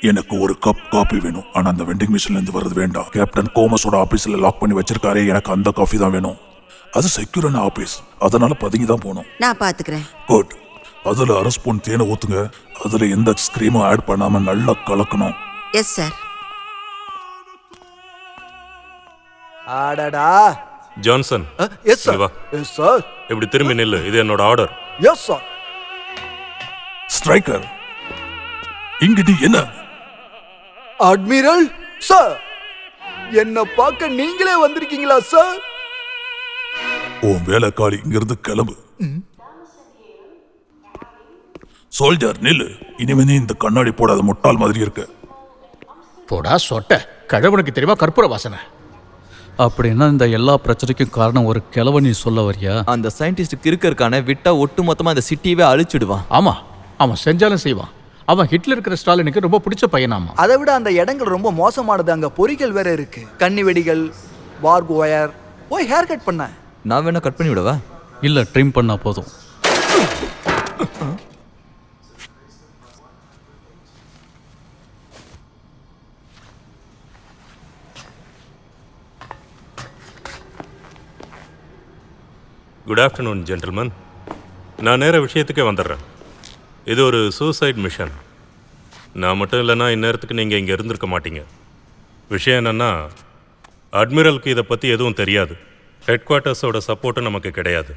எனக்கு ஒரு கப் காபி வேணும். ஆனா அந்த வெண்டிங் மிஷின்ல இருந்து வர்றது வேண்டாம். கேப்டன் கோமஸோட ஆபீஸ்ல லாக் பண்ணி வச்சிருக்காரு. எனக்கு அந்த காஃபி தான் வேணும். அது செக்யூரான ஆபீஸ், அதனால பதுங்கி தான் போகணும். நான் பாத்துக்கிறேன். குட். அதுல அரை ஸ்பூன் தேனை ஊத்துங்க. அதுல எந்த ஸ்கிரீமும் ஆட் பண்ணாம நல்லா கலக்கணும். Yes sir. ஆடடா. Johnson, yes sir. இங்க வா. Yes sir. இப்படி திரும்பி நில்லு. இது என்னோட ஆர்டர். Yes sir. ஸ்ட்ரைக்கர், இங்க நீ என்ன? அட்மிரல் சார், என்ன பார்க்க நீங்களே வந்திருக்கீங்களா சார்? உன் வேலைக்காரி இங்கிருந்து கிளம்பு. சோல்ஜர் நில்லு. இனிமே நீ இந்த கண்ணாடி போடாத முட்டாள் மாதிரி இருக்க. போடா சொட்ட. கழவனுக்கு தெரியுமா கற்பூர வாசனை? அப்படின்னா இந்த எல்லா பிரச்சனைக்கும் காரணம் ஒரு கிழவன் நீ சொல்ல வரியா? அந்த சயின்டிஸ்ட் கிறுக்கருக்கான விட்டா ஒட்டு மொத்தமா இந்த சிட்டியவே அழிச்சிடுவான். ஆமா, அவன் செஞ்சாலும் செய்வான். அவன் ஹிட்லர் இருக்கிற ஸ்டாலினுக்கு ரொம்ப பிடிச்ச பையனாமா. அதை விட அந்த இடங்கள் ரொம்ப மோசமானது. அங்க பொறிகள் வேற இருக்கு. கண்ணி வெடிகள், பார்க் ஒயர். போய் ஹேர் கட் பண்ண. நான் வேணா கட் பண்ணி விடவா? இல்லை, ட்ரிம் பண்ணா போதும். Good afternoon gentleman. நான் நேர விஷயத்துக்கே வந்துடுறேன். இது ஒரு சூசைட் மிஷன். நான் மட்டும் இல்லைன்னா இந்நேரத்துக்கு நீங்கள் இங்கே இருந்திருக்க மாட்டீங்க. விஷயம் என்னென்னா, அட்மிரலுக்கு இதை பற்றி எதுவும் தெரியாது. ஹெட் குவார்ட்டர்ஸோட சப்போர்ட்டும் நமக்கு கிடையாது.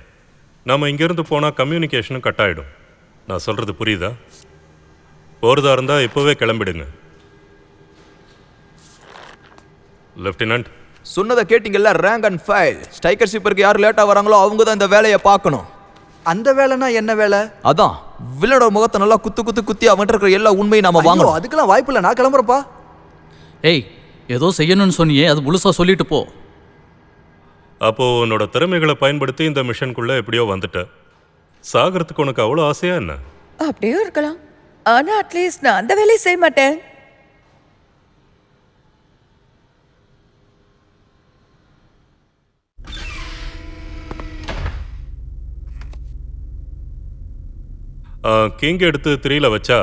நம்ம இங்கேருந்து போனால் கம்யூனிகேஷனும் கட் ஆகிடும். நான் சொல்கிறது புரியுதா? போகிறதா இருந்தால் இப்போவே கிளம்பிடுங்க. லெஃப்டினன்ட், சொன்னதை கேட்டீங்கல்ல? Rank and file. ஸ்ட்ரைக்கர் ஷிப்பருக்கு யார் லேட்டாக வராங்களோ அவங்க தான் இந்த வேலையை பார்க்கணும். அந்த வேலைனா என்ன வேலை? அதான் வில்லனோட முகத்தை நல்லா குத்தி அவன்கிட்ட இருக்கிற எல்லா உண்மையும் நாம வாங்கணும். அதுக்கெல்லாம் வாய்ப்பு இல்லை. நான் கிளம்புறப்பா. ஏய், ஏதோ செய்யணும்னு சொன்னியே, அது முழுசா சொல்லிட்டு போ. அப்போது உன்னோட திறமைகளை பயன்படுத்தி இந்த மிஷனுக்குள்ளே எப்படியோ வந்துட்ட. சாகிறதுக்கு உனக்கு அவ்வளோ ஆசையா என்ன? அப்படியே இருக்கலாம். ஆனா அட்லீஸ்ட் நான் அந்த வேலையை செய்ய மாட்டேன். கிங் எடுத்து 3ல வச்சா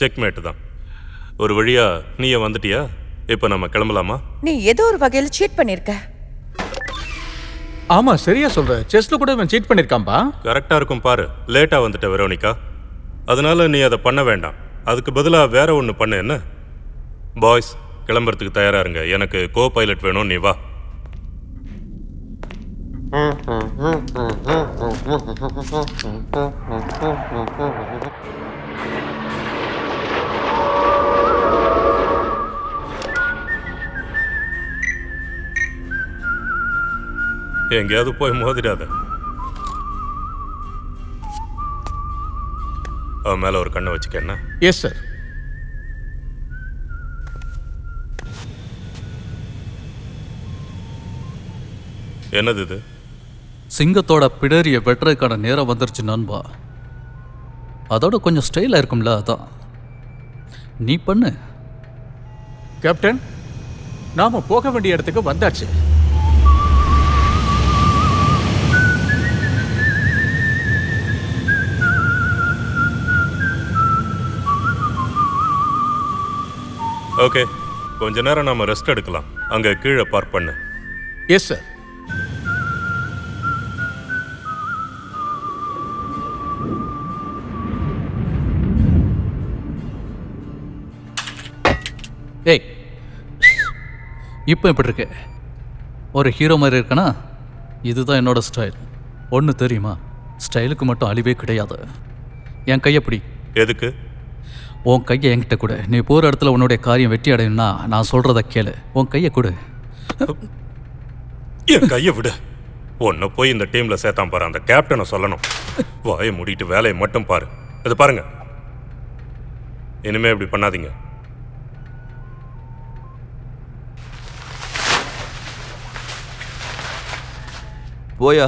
செக்மேட்டு தான். ஒரு வழியா நீயே வந்துட்டியா? இப்போ நம்ம கிளம்பலாமா? நீ ஏதோ ஒரு வகையில் சீட் பண்ணிருக்க. ஆமா, சரியா சொல்ற. செஸ்ல கூட இவன் சீட் பண்ணிருக்கான்பா. கரெக்டாக இருக்கும் பாரு. லேட்டாக வந்துட்ட வெரோனிகா. அதனால நீ அதை பண்ண வேண்டாம். அதுக்கு பதிலாக வேற ஒன்று பண்ண. என்ன பாய்ஸ், கிளம்புறதுக்கு தயாராக இருங்க. எனக்கு கோ பைலட் வேணும். நீ வா. எங்கேயாவது போய் மோதிடாத. அவன் மேல ஒரு கண்ணை வச்சுக்க. என்ன? Yes sir. என்னது இது? சிங்கத்தோட பிடரிய வெட்டுறதுக்கான நேரம் வந்துருச்சு நண்பா. அதோட கொஞ்சம் ஸ்டைலாக இருக்கும்ல, அதான் நீ பண்ணு. கேப்டன், நாம போக வேண்டிய இடத்துக்கு வந்தாச்சு. ஓகே, கொஞ்ச நேரம் நாம ரெஸ்ட் எடுக்கலாம். அங்க கீழே பார்க் பண்ணு. Yes sir. ஏய், இப்போ எப்படி இருக்கு? ஒரு ஹீரோ மாதிரி இருக்கனா? இதுதான் என்னோட ஸ்டைல். ஒன்று தெரியுமா, ஸ்டைலுக்கு மட்டும் அழிவே கிடையாது. என் கையை பிடி. எதுக்கு? உன் கையை என்கிட்ட கொடு. நீ போகிற இடத்துல உன்னுடைய காரியம் வெற்றி அடையணும்னா நான் சொல்கிறத கேளு. உன் கையை கொடு. என் கையை விடு. உன்னை போய் இந்த டீம்ல சேர்த்தான் பாரு. அந்த கேப்டனை சொல்லணும். வாயை மூடிட்டு வேலையை மட்டும் பாரு. இது பாருங்க, இனிமே இப்படி பண்ணாதீங்க. போயா.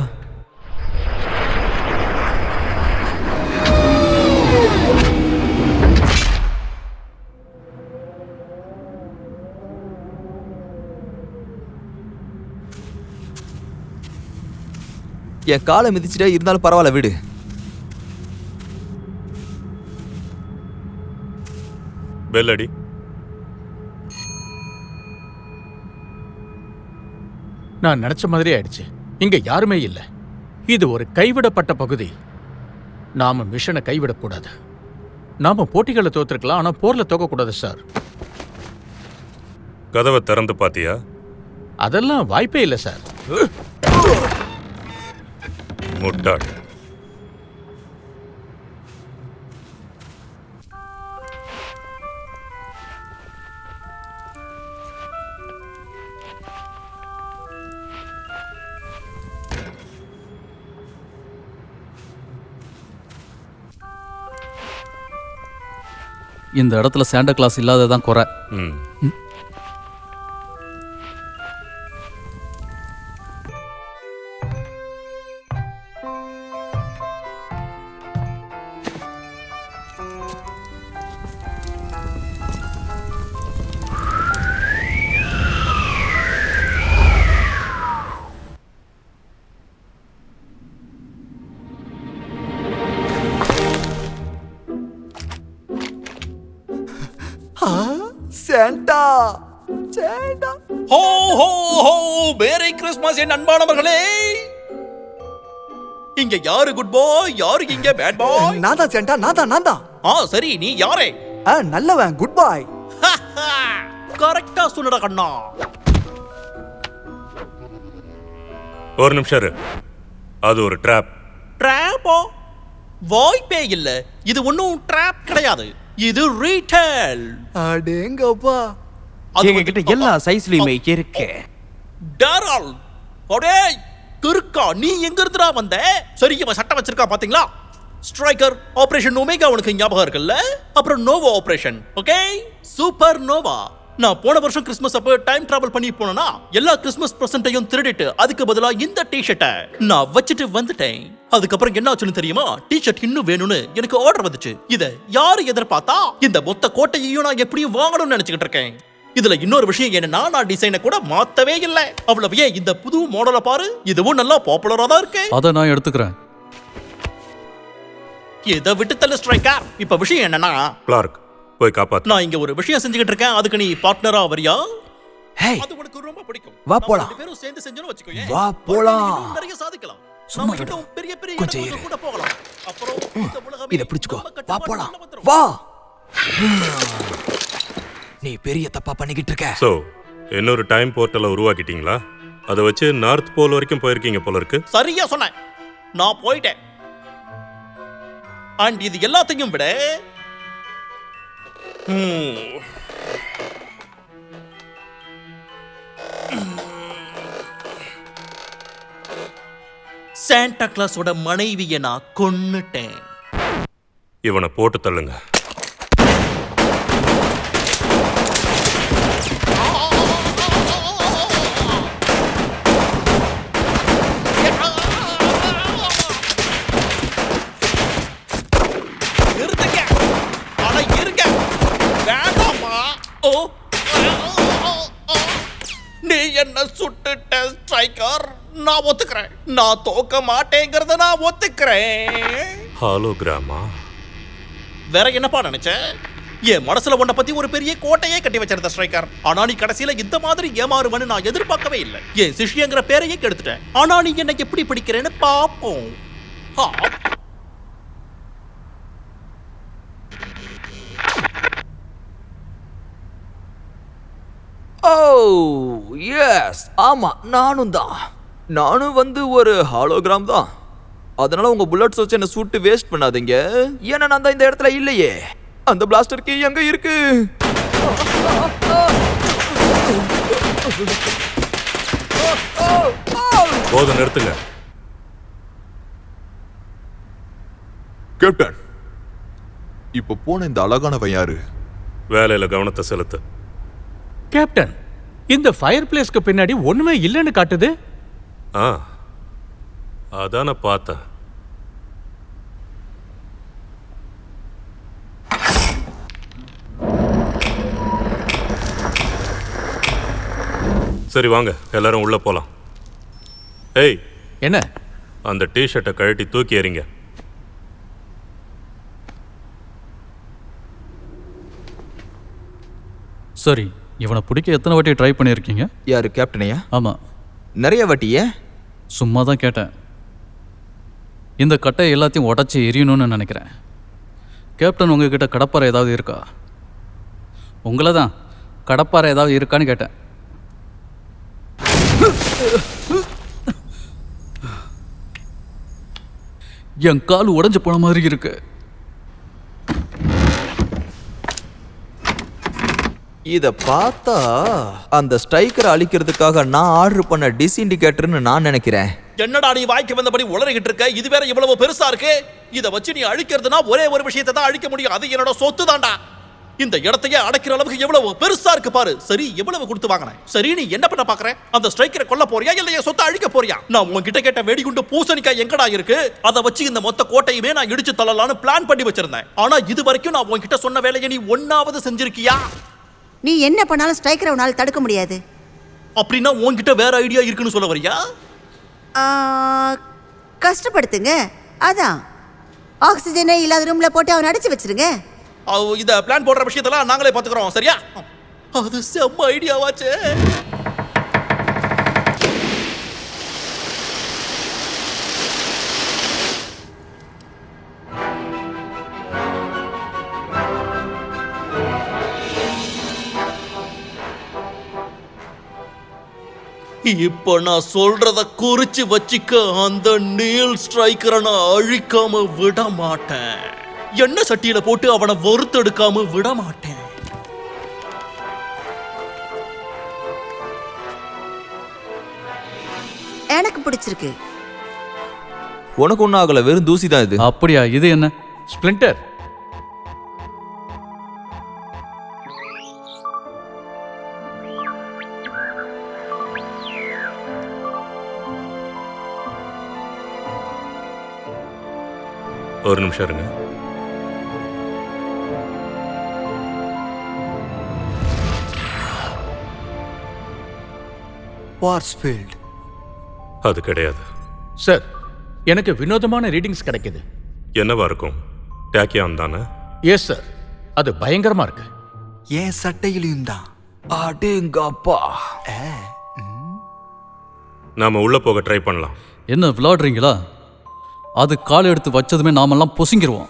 என் காலை மிதிச்சுட்டே இருந்தாலும் பரவாயில்ல, விடு. பெல் அடி. நான் நினைச்ச மாதிரி ஆயிடுச்சு. இங்க யாருமே இல்லை. இது ஒரு கைவிடப்பட்ட பகுதி. நாம மிஷனை கைவிடக்கூடாது. நாம போட்டிகளை தோத்துருக்கலாம், ஆனா போர்ல தோக்கக்கூடாது சார். கதவை திறந்து பாத்தியா? அதெல்லாம் வாய்ப்பே இல்லை சார். முட்டாள். இந்த இடத்துல சாண்டா கிளாஸ் இல்லாததான் குறை. ம். Santa Santa. ஹோ ஹோ ஹோ, மேரி கிறிஸ்மஸ் என் அன்பானவர்களே. இங்க யாரு குட் பாய், யாரு இங்க பேட் பாய்? நான் தான் சாண்டா, நான் தான். சரி, நீ யாரே? நல்லவன், குட் பாய். கரெக்டா சொன்னடா கண்ணா. ஒரு நிமிஷம் இரு. அது ஒரு ட்ராப். ட்ராப்போ? வாய்ப்பே இல்ல. இது ஒன்னும் ட்ராப் கிடையாது. இது ரீட்டெயில். அடேங்கப்பா. எங்க கிட்ட எல்லா சைஸ்லயுமே இருக்கு. டாரல், அடே கிறுக்கா, நீ எங்க இருந்துடா வந்த? சரி, இவன் சட்டை வச்சிருக்கா பாத்தீங்களா? ஸ்ட்ரைக்கர் ஆபரேஷன் ஒமேகா உனக்கு ஞாபகம் இருக்குல்ல? அப்புறம் Nova operation, okay? Super Nova. நான் போன வருஷம் கிறிஸ்மஸ் அப்ப டைம் டிராவல் பண்ணி போனேனா, எல்லா கிறிஸ்மஸ் பிரசன்ட்டையும் திருடிட்டு அதுக்கு பதிலா இந்த டி-ஷர்ட்டை நான் வச்சுட்டு வந்துட்டேன். அதுக்கப்புறம் என்ன ஆச்சுன்னு தெரியுமா? டி-ஷர்ட் இன்னும் வேணும்னு எனக்கு ஆர்டர் வந்துச்சு. இத யாரு எதிர்பார்த்தா? இந்த மொத்த கோட்டையையும் நான் எப்படியும் வாங்கணும்னு நினைச்சுக்கிட்டு இருக்கேன். இதுல இன்னொரு விஷயம் என்னன்னா, நான் டிசைனை கூட மாத்தவே இல்ல. அவ்வளவு ஏன் இந்த புது மாடலை பாரு, இதுவும் நல்லா பாப்புலரா தான் இருக்கு. அதை நான் எடுத்துக்கிறேன். இதை விட்டு தள்ளு ஸ்ட்ரைக்கர். இப்ப விஷயம் என்னன்னா, கிளார்க் போய் காப்பாத்து. நான் இங்க ஒரு விஷயம் செஞ்சுக்கிட்டு இருக்கேன். அதுக்கு நீ பார்ட்னரா வரியா? ஹேய், அது உனக்கு ரொம்ப பிடிக்கும். வா நம்ம போலாம். ரெண்டு பேரும் சேர்ந்து செஞ்சோம்னு வச்சுக்கோ. வா போலாம். இன்னும் நிறைய சாதிக்கலாம். சும்மா நம்ம இரு. இன்னும் பெரிய பெரிய கொஞ்சம் இடங்களுக்கு இரு. கூட போகலாம். அப்புறம் இந்த உலகமே இத பிடிச்சுக்கோ. நம்ம வா கட்டுப்பாட்டுல போலாம். வந்துரும். வா. நீ பெரிய தப்பா பண்ணிக்கிட்டு இருக்க. சோ இன்னொரு டைம் போர்ட்டலை உருவாக்கிட்டீங்களா? அதை வச்சு நார்த் போல் வரைக்கும் போயிருக்கீங்க போல இருக்கு. சரியா சொன்னேன். நான் போயிட்டேன். அண்ட் இது எல்லாத்தையும் விட சாண்டா கிளாஸோட மனைவியை நான் கொன்னுட்டேன். இவனை போட்டு தள்ளுங்க. நிறுத்துங்க. அட இருங்க. வேண்டாமா? ஓ, நீ என்ன சுட்டுட்ட ஸ்ட்ரைக்கர். நான் ஒத்துக்கிறேன். நான் தோக்க மாட்டேங்கிறத நான் ஒத்துக்கிறேன். ஹாலோகிராமா? வேற என்னப்பா நினைச்ச? என் மனசுல உன்னை பத்தி ஒரு பெரிய கோட்டையே கட்டி வச்சிருந்த ஸ்ட்ரைக்கர். ஆனா நீ கடைசியில இந்த மாதிரி ஏமாறுவன்னு நான் எதிர்பார்க்கவே இல்லை. என் சிஷ்யங்கிற பேரையே கெடுத்துட்டேன். ஆனா நீ என்னை எப்படி பிடிக்கிறேன்னு பாப்போம். ஓ எஸ், ஆமா, நானும் வந்து ஒரு ஹாலோகிராம் தான். அதனால உங்க புல்லட்ஸ் வச்சு என்ன சூட்டு வேஸ்ட் பண்ணாதீங்க. ஏன்னா நான் தான் இந்த இடத்துல இல்லையே. அந்த பிளாஸ்டர் கீ எங்க இருக்கு? போதும், நிறுத்துங்க. கேப்டன், இப்ப போன இந்த அழகானவன் யாரு? வேலையில கவனத்தை செலுத்து. கேப்டன், இந்த ஃபயர் பிளேஸ்க்கு பின்னாடி ஒண்ணுமே இல்லைன்னு காட்டுது. அதான் நான் பார்த்தேன். சரி வாங்க, எல்லாரும் உள்ள போலாம். ஏய், என்ன? அந்த டி-ஷர்ட்டை கழட்டி தூக்கி எறிங்க. சரி, இவனை பிடிக்க எத்தனை வாட்டி ட்ரை பண்ணியிருக்கீங்க? யாரு, கேப்டனையா? ஆமாம். நிறைய வாட்டியே. சும்மா தான் கேட்டேன். இந்த கட்டை எல்லாத்தையும் உடச்சி எரியணும்னு நினைக்கிறேன். கேப்டன் உங்ககிட்ட கடப்பாறை ஏதாவது இருக்கா? உங்களை தான் கடப்பாறை ஏதாவது இருக்கான்னு கேட்டேன். என் கால் உடைஞ்சு போன மாதிரி இருக்கு. இத பார்த்தா அந்த ஸ்ட்ரைக்கரை அழிக்கிறதுக்காக நான் ஆர்டர் பண்ண டிஸ்இண்டிகேட்டர்னு நான் நினைக்கிறேன். என்னடா நீ வாய்க்கு வந்தபடி உளறிக்கிட்டு இருக்க? இது வேற இவ்வளவு பெருசா இருக்கு. இத வச்சு நீ அழிக்கிறதுனா ஒரே ஒரு விஷயத்தை தான் அழிக்க முடியும். அது என்னோட சொத்து தான்டா. இந்த இடத்தையே அடைக்கிற அளவுக்கு எவ்வளவு பெருசா இருக்கு பாரு. சரி, எவ்வளவு கொடுத்து வாங்கினேன்? சரி, நீ என்ன பண்ண பாக்குற? அந்த ஸ்ட்ரைக்கரை கொல்ல போறியா இல்ல என் சொத்தை அழிக்க போறியா? நான் உன்கிட்ட கேட்ட வெடிகுண்டு பூசணிக்காய் எங்கடா இருக்கு? அதை வச்சு இந்த மொத்த கோட்டையுமே நான் இடிச்சு தள்ளலாம்னு பிளான் பண்ணி வச்சிருந்தேன். ஆனா இது வரைக்கும் நான் உன்கிட்ட சொன்ன வேலையை நீ ஒன்னாவது செஞ்சிருக்கியா? நீ என்ன பண்ணாலும் ஸ்ட்ரைக்கரை உன்னால் தடுக்க முடியாது. அப்படின்னா உன்கிட்ட வேற ஐடியா இருக்குன்னு சொல்ல வரியா? கஷ்டப்படுத்துங்க. அதான் ஆக்சிஜனே இல்லாத ரூம்ல போட்டு அவனை அடைச்சு வச்சிருங்க. இத பிளான் போடுற விஷயத்தெல்லாம் நாங்களே பாத்துக்கிறோம். சரியா? அது செம்ம ஐடியாவாச்சே. இப்ப நான் சொல்றத குறிச்சு வச்சுக்க. அந்த நீல் ஸ்ட்ரைக்கரை நான் அழிக்காம விட மாட்டேன். எண்ணெய் சட்டியில போட்டு அவனை வறுத்தெடுக்காம விட மாட்டேன். எனக்கு பிடிச்சிருக்கு. உனக்கு ஒன்றும் ஆகல, வெறும் தூசி தான் இது. அப்படியா? இது என்ன? ஸ்பிளிண்டர். ஒரு நிமிஷம் இருங்க. வார்ஸ்ஃபீல்ட். அது கிடையாது சார். எனக்கு வினோதமான ரீடிங்ஸ் கிடைக்குது. என்னவா இருக்கும்? டேக்கியான் தானே? Yes sir. அது பயங்கரமா இருக்கு. ஏன் சட்டையிலையும் தான். அடேங்கப்பா. நாம உள்ள போக ட்ரை பண்ணலாம். என்ன விளையாடுறீங்களா? அது கால் எடுத்து வச்சதுமே நாமெல்லாம் பொசுங்கிருவோம்.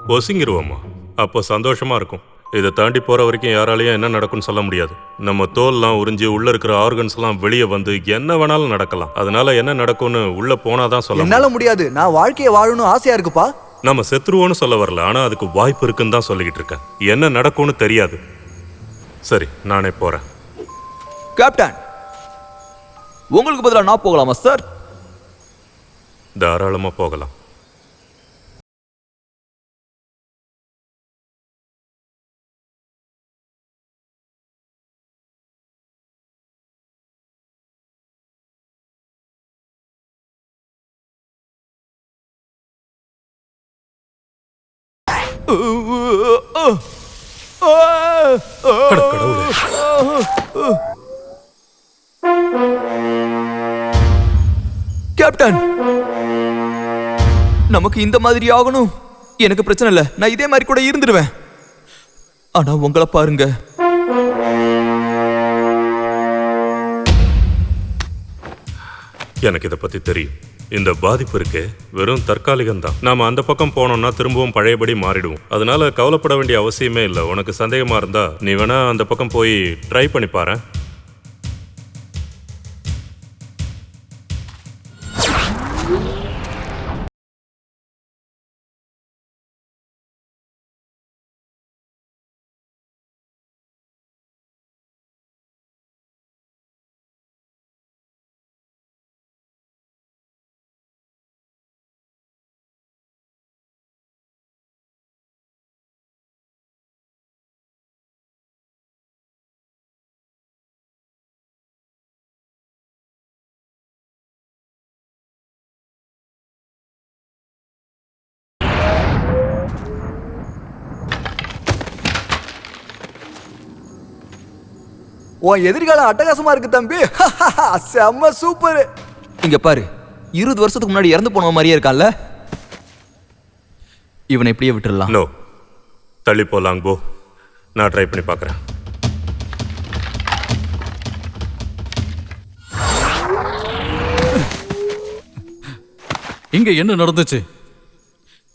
பொசுங்கிருவோமா? அப்போ சந்தோஷமா இருக்கும். இதை தாண்டி போற வரைக்கும் யாராலையும் என்ன நடக்கும்னு சொல்ல முடியாது. நம்ம தோல்லாம் உறிஞ்சி உள்ள இருக்கிற ஆர்கன்ஸ் எல்லாம் வெளியே வந்து என்ன வேணாலும் நடக்கலாம். அதனால என்ன நடக்கும்னு உள்ள போனாதான் சொல்ல. என்னால முடியாது. நான் வாழ்க்கையை வாழணும் ஆசையா இருக்குப்பா. நம்ம செத்துருவோன்னு சொல்ல வரல, ஆனா அதுக்கு வாய்ப்பு இருக்குன்னு தான் சொல்லிக்கிட்டு இருக்கேன். என்ன நடக்கும்னு தெரியாது. சரி, நானே போறேன். கேப்டன், உங்களுக்கு பதிலா நான் போகலாமா சார்? தாராளமா போகலாம். கடவுளே. கேப்டன், நமக்கு இந்த மாதிரி ஆகணும். எனக்கு பிரச்சனை இல்லை, நான் இதே மாதிரி கூட இருந்துடுவேன். ஆனா உங்களை பாருங்க. எனக்கு இதை பத்தி தெரியும். இந்த பாதிப்பு இருக்கு வெறும் தற்காலிகம் தான். நாம அந்த பக்கம் போனோம்னா திரும்பவும் பழையபடி மாறிடுவோம். அதனால கவலைப்பட வேண்டிய அவசியமே இல்லை. உனக்கு சந்தேகமா இருந்தா நீ வேணா அந்த பக்கம் போய் ட்ரை பண்ணி பாரு. உன் எதிர்காலம் அட்டகாசமா இருக்கு தம்பி. செம்ம சூப்பர். இங்க பாரு, 20 வருஷத்துக்கு முன்னாடி இறந்து போன மாதிரியே இருக்கான்ல. இவனை இப்படியே விட்டுடலாம். நோ, தள்ளி போலாம் போ. நான் ட்ரை பண்ணி பார்க்குறேன். இங்க என்ன நடந்துச்சு?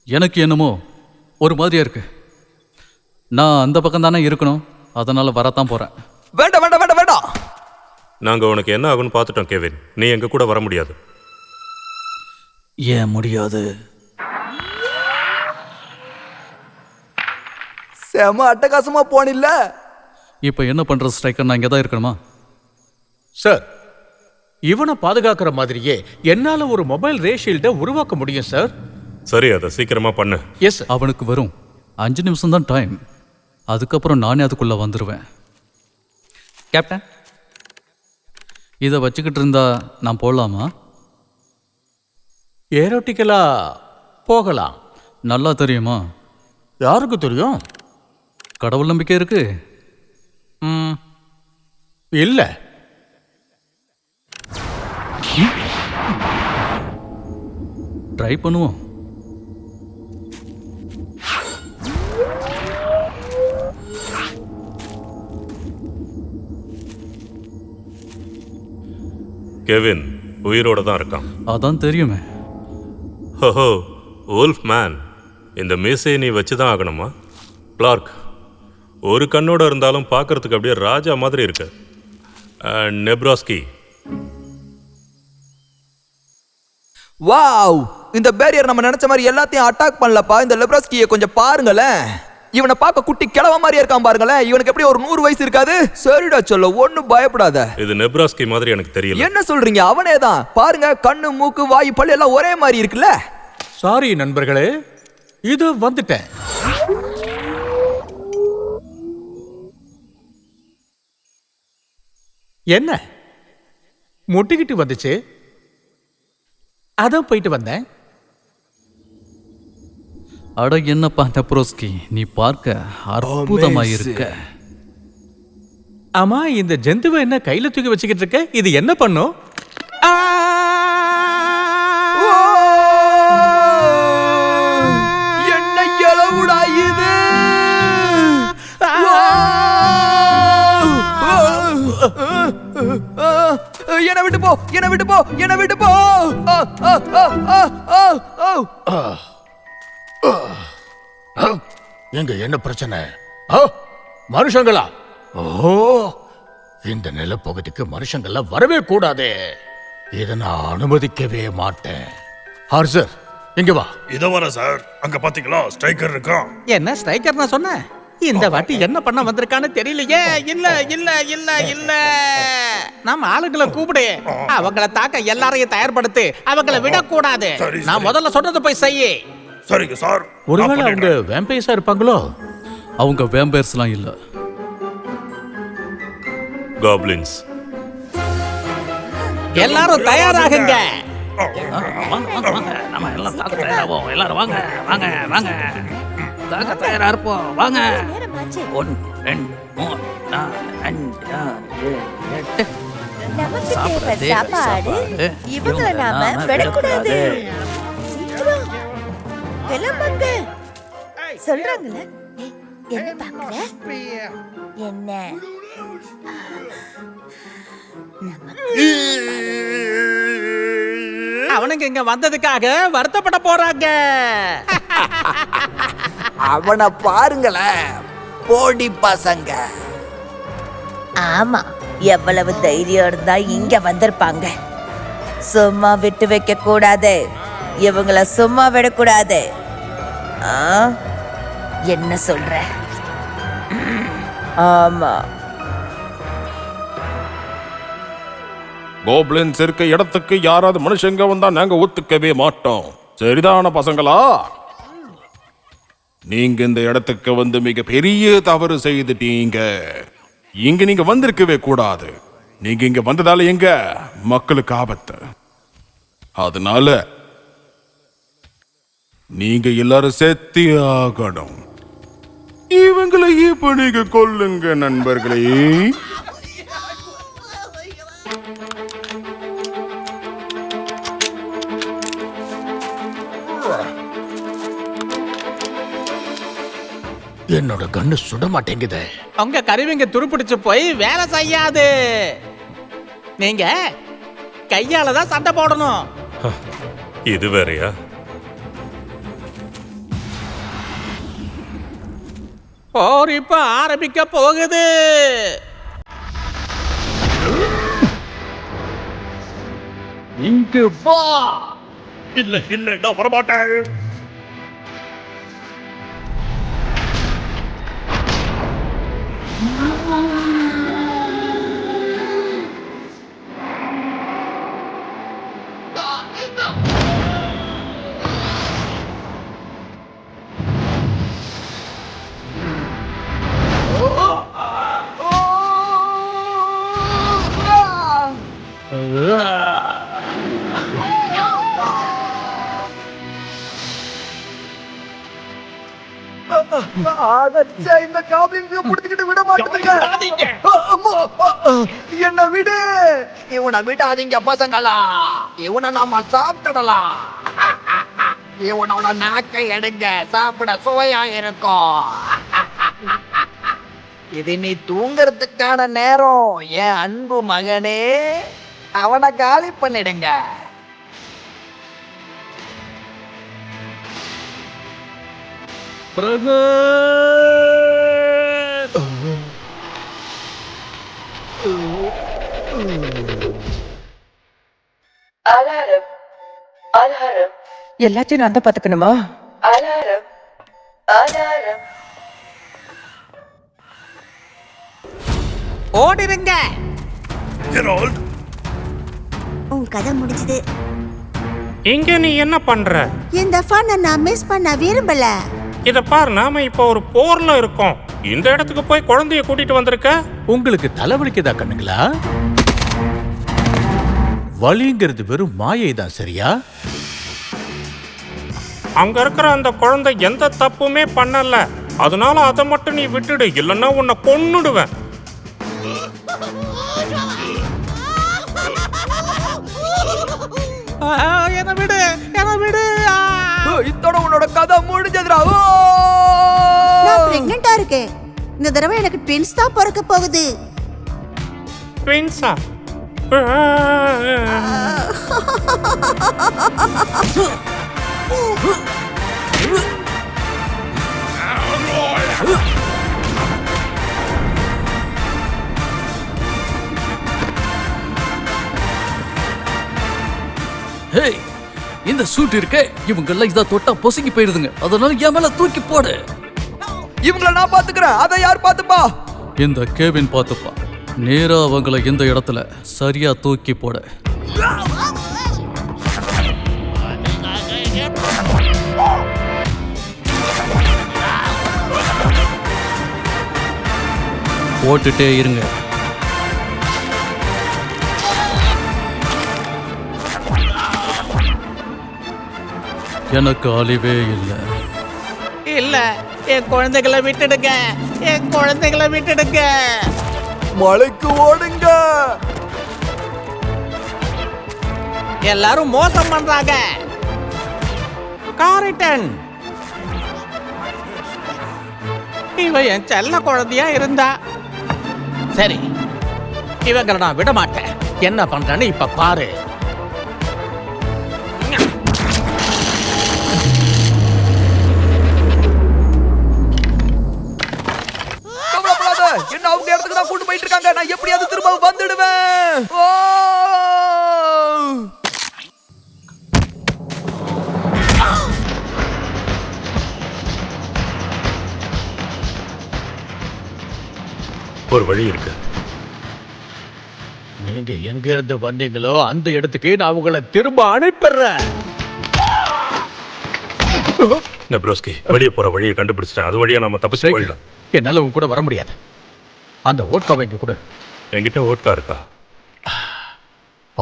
எனக்கு என்னமோ ஒரு மாதிரியா இருக்கு. நான் அந்த பக்கம் தானே இருக்கணும், அதனால வரத்தான் போறேன். வேண்டாம் வேண்டாம் வேண்டாம் வேண்டாம். நாங்க உனக்கு என்ன ஆகும்னு பார்த்துட்டோம் கெவின். நீ எங்க கூட வர முடியாது. ஏன் முடியாது? செம அட்டகாசமா போனில்ல. இப்போ என்ன பண்ற ஸ்ட்ரைக்கர்? நான் இங்கே தான் இருக்கணுமா? சார், இவனை பாதுகாக்கிற மாதிரியே என்னால ஒரு மொபைல் ரே ஷீல்டை உருவாக்க முடியும் சார். சரி, அதை சீக்கிரமா பண்ணு. Yes sir. அவனுக்கு வரும் 5 நிமிஷம் தான் டைம். அதுக்கப்புறம் நானே அதுக்குள்ள வந்துடுவேன். கேப்டன், இதை வச்சுக்கிட்டு இருந்தா நான் போடலாமா? ஏரோட்டிக்கலா போகலாம். நல்லா தெரியுமா? யாருக்கு தெரியும்? கடவுள் நம்பிக்கை இருக்கு? இல்ல. ட்ரை பண்ணுவோம். கெவின் உயிரோட தான் இருக்கான். அதான் தெரியுமே. ஓஹோ, வுல்ஃப் மேன், இந்த மீசையை நீ வச்சு தான் ஆகணுமா? கிளார்க், ஒரு கண்ணோட இருந்தாலும் பார்க்கறதுக்கு அப்படியே ராஜா மாதிரி இருக்கு. நெப்ராஸ்கி. வாவ், இந்த பேரியர் நம்ம நினைச்ச மாதிரி எல்லாத்தையும் அட்டாக் பண்ணலப்பா. இந்த லெப்ராஸ்கியை கொஞ்சம் பாருங்களேன். இவனை பார்க்க குட்டி கிழவ மாதிரியே இருக்கான் பாருங்களேன். இவனுக்கு எப்படி ஒரு 100 வயசு இருக்காது? சரிடா சொல்ல, ஒன்னும் பயப்படாத. இது நெப்ராஸ்கி மாதிரி எனக்கு தெரியல. என்ன சொல்றீங்க? அவனே தான். பாருங்க, கண்ணு மூக்கு வாய் பல்லு எல்லாம் ஒரே மாதிரி இருக்குல்ல. சாரி நண்பர்களே, இது வந்துட்டேன். என்ன முட்டிக்கிட்டு வந்துச்சு, அதான் போயிட்டு வந்தேன். அட என்னப்பா நெப்ரோஸ்கி, நீ பார்க்க அற்புதமாயிருக்க. ஆமா, இந்த ஜந்துவை என்ன கையில தூக்கி வச்சுக்கிட்டு இருக்க? இது என்ன பண்ணும்? என்ன எலவுடா இது? என்ன விட்டு போ, என்ன விட்டு போ, என்ன விட்டு போ. எங்க என்ன பிரச்சனை? மனுஷங்களா? ஓ, இந்த நிலப்பகுதிக்கு மனுஷங்கள வரவே கூடாதே. இதை நான் அனுமதிக்கவே மாட்டேன். ஹார்சர், இங்க வா. இத வர சார். அங்க பாத்தீங்களா ஸ்ட்ரைக்கர் இருக்கான். என்ன ஸ்ட்ரைக்கர் நான் சொன்னேன்? இந்த வாட்டி என்ன பண்ண வந்திருக்கான்னு தெரியலையே. இல்ல இல்ல இல்ல இல்ல, நம்ம ஆளுங்களை கூப்பிடு. அவங்கள தாக்க எல்லாரையும் தயார்படுத்து. அவங்கள விடக்கூடாது. நான் முதல்ல சொன்னதை போய் செய்ய. சரிங்க சார். ஒருவேளை அவங்க வேம்பையர்ஸா இருப்பாங்களோ? அவங்க வேம்பையர்ஸ்லாம் இல்ல, காப்ளின்ஸ். எல்லாரும் தயாராகுங்க. நம்ம எல்லாம் தாக்க தயாராகும். எல்லாரும் வாங்க வாங்க வாங்க, தாக்க தயாரா இருப்போம். வாங்க. 1 2 3 4 5 6 7 8. நமக்கு தேவை சாப்பாடு. இவங்கள நாம விடக்கூடாது. சீக்கிரம் கிளம்புங்க. சொல்றாங்கல்ல. என்ன பாக்குற? என்ன? அவனுங்க இங்க வந்ததுக்காக வருத்தப்பட போறாங்க. அவனை பாருங்களேன், போடி பசங்க. ஆமா, எவ்வளவு தைரியம் இருந்தா இங்க வந்திருப்பாங்க. சும்மா விட்டு வைக்க கூடாது. இவங்கள சும்மா விடக்கூடாது. என்ன சொல்ற? ஆமா, கோப்ளின்ஸ் இருக்க இடத்துக்கு யாராவது மனுஷங்க வந்தா நாங்க ஒத்துக்கவே மாட்டோம். சரிதான பசங்களா? நீங்க இந்த இடத்துக்கு வந்து மிக பெரிய தவறு செய்துட்டீங்க. இங்க நீங்க வந்திருக்கவே கூடாது. நீங்க இங்க வந்ததால எங்க மக்களுக்கு ஆபத்து. அதனால நீங்க எல்லாரும் செத்தி ஆகணும். இவங்களை இப்ப நீங்க கொல்லுங்க நண்பர்களே. என்னோட கண்ணு சுட மாட்டேங்குது. உங்க கருவிங்க துருப்பிடிச்சு போய் வேலை செய்யாது. நீங்க கையால தான் சண்டை போடணும். இது வேறயா? போர் இப்ப ஆரம்பிக்க போகுது. இங்கு வா. இல்ல இல்ல நான் வரமாட்டேன். இந்த காபிங்க புடிச்சிட்டு விட மாட்டேங்க. என்ன விடு. இவனை விடாதீங்க பசங்களா. இவனை நாம சாப்பிடலாம். இவனோட நாக்கை எடுங்க, சாப்பிட சுவையா இருக்கும். இது நீ தூங்கறதுக்கான நேரம் என் அன்பு மகனே. அவனை காலி பண்ணிடுங்க. அலாரம் அலாரம் எல்லாத்தையும் நான் தான் பாத்துக்கணுமா? Alarm alarm. ஓடிருங்க. உன் கதை முடிஞ்சது. இங்க நீ என்ன பண்ற? இந்த ஃபன்னை நான் மிஸ் பண்ண விரும்பல. இத பார், நாம இப்போ ஒரு போர்ல இருக்கோம். இந்த இடத்துக்கு போய் குழந்தைய கூட்டிட்டு வந்திருக்க. உங்களுக்கு தலைவலிக்குதா கண்ணுங்களா? வலிங்கிறது வெறும் மாயை தான், சரியா? அங்க இருக்கிற அந்த குழந்தை எந்த தப்புமே பண்ணல. அதனால அதை மட்டும் நீ விட்டுடு, இல்லைன்னா உன்னை கொன்னுடுவேன். என்ன விடு, என்ன விடு. இத்தோட உன்னோட கதை முடிஞ்சதுடா. நான் பிரெக்னெண்டா இருக்கேன். இந்த தடவை எனக்கு ட்வின்ஸ் தான் பிறக்க போகுது. ட்வின்ஸா? ஹேய், இந்த சூட் இருக்கே, இவங்கெல்லாம் இதை தொட்டா பொசுங்கி போயிருதுங்க. அதனால என் மேல தூக்கி போடு. இவங்கள நான் பாத்துக்கிறேன். அதை யார் பாத்துப்பா? இந்த கேவின் பாத்துப்பா. நேரா அவங்கள இந்த இடத்துல சரியா தூக்கி போடு. போட்டுட்டே இருங்க. எனக்கு அழிவே இல்லை. இல்ல, என் குழந்தைகளை விட்டுடுங்க. என் குழந்தைகளை விட்டுடுங்க. மலைக்கு ஓடுங்க. எல்லாரும் மோசம் பண்றாங்க. காரிட்டன், இவ என் செல்ல குழந்தையா இருந்தா சரி. இவங்களை நான் விட மாட்டேன். என்ன பண்றேன்னு இப்ப பாரு. என்ன அவங்க இடத்துக்கு தான் கூட்டு போயிட்டு இருக்காங்க. நான் எப்படியாவது திரும்ப வந்துடுவேன். ஒரு வழி இருக்கு. நீங்க எங்க இருந்து வந்தீங்களோ அந்த இடத்துக்கு நான் உங்களை திரும்ப அனுப்பிடுறேன். நெப்ரோஸ்கி, வெளியே போற வழியை கண்டுபிடிச்சிட்டேன். அது வழியா நம்ம தப்பிச்சு போயிடலாம். என்னால உங்க கூட வர முடியாது. அந்த ஓட்காவை இங்க கூட. என்கிட்ட ஓட்கா இருக்கா?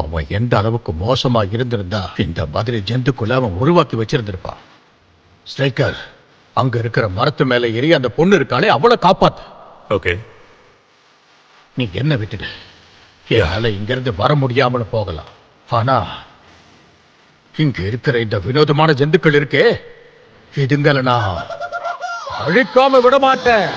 அவன் எந்த அளவுக்கு மோசமா இருந்திருந்தா இந்த மாதிரி ஜந்துக்குள்ள அவன் உருவாக்கி வச்சிருந்திருப்பான். ஸ்ட்ரைக்கர், அங்க இருக்கிற மரத்து மேல ஏறி அந்த பொண்ணு இருக்காளே அவளை காப்பாத்து. ஓகே, நீ என்ன விட்டுடு. என்னால இங்க இருந்து வர முடியாமல் போகலாம். ஆனா இங்க இருக்கிற இந்த வினோதமான ஜந்துக்கள் இருக்கே, இதுங்களை நான் அழிக்காம விட மாட்டேன்.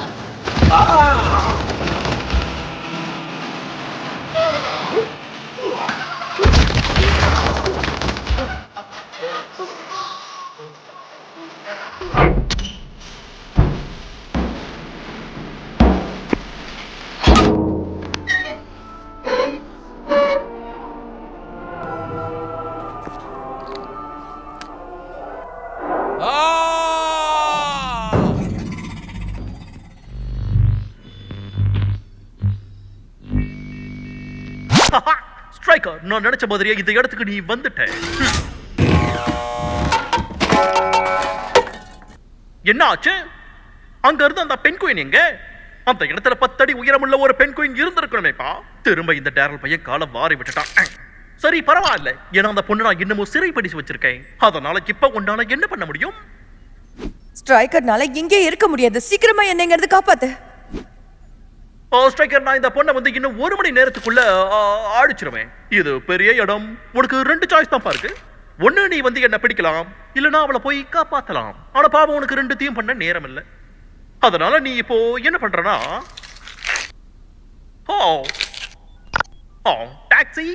ஸ்ட்ரைக்கர், நான் நினைச்ச மாதிரியே இந்த இடத்துக்கு நீ வந்துட்ட. என்ன ஆச்சு? அங்க இருந்து அந்த பெண் குயின் எங்க? அந்த இடத்துல 10 அடி உயரமுள்ள ஒரு பெண் குயின் இருந்திருக்கணுமேப்பா. திரும்ப இந்த டேரல் பையன் காலை வாரி விட்டுட்டான். சரி பரவாயில்ல, ஏன்னா அந்த பொண்ணு நான் இன்னமும் சிறைப்பிடிச்சு வச்சிருக்கேன். அதனால இப்ப உன்னால என்ன பண்ண முடியும்? ஸ்ட்ரைக்கர்னால இங்கே இருக்க முடியாது. சீக்கிரமா என்னங்கிறது காப்பாத்து. ஸ்ட்ரைக்கர், நான் இந்த பொண்ணை வந்து இன்னும் 1 மணி நேரத்துக்குள்ள அடிச்சிருவேன். இது பெரிய இடம். உனக்கு 2 சாய்ஸ் தான் இருக்கு. ஒண்ணு நீ வந்து என்ன பிடிக்கலாம், இல்லனா அவளை போய் காப்பாத்தலாம். ஆனா பாவம் உனக்கு 2த்தையும் பண்ண நேரம் இல்ல. அதனால நீ இப்போ என்ன பண்றனா, டாக்ஸி.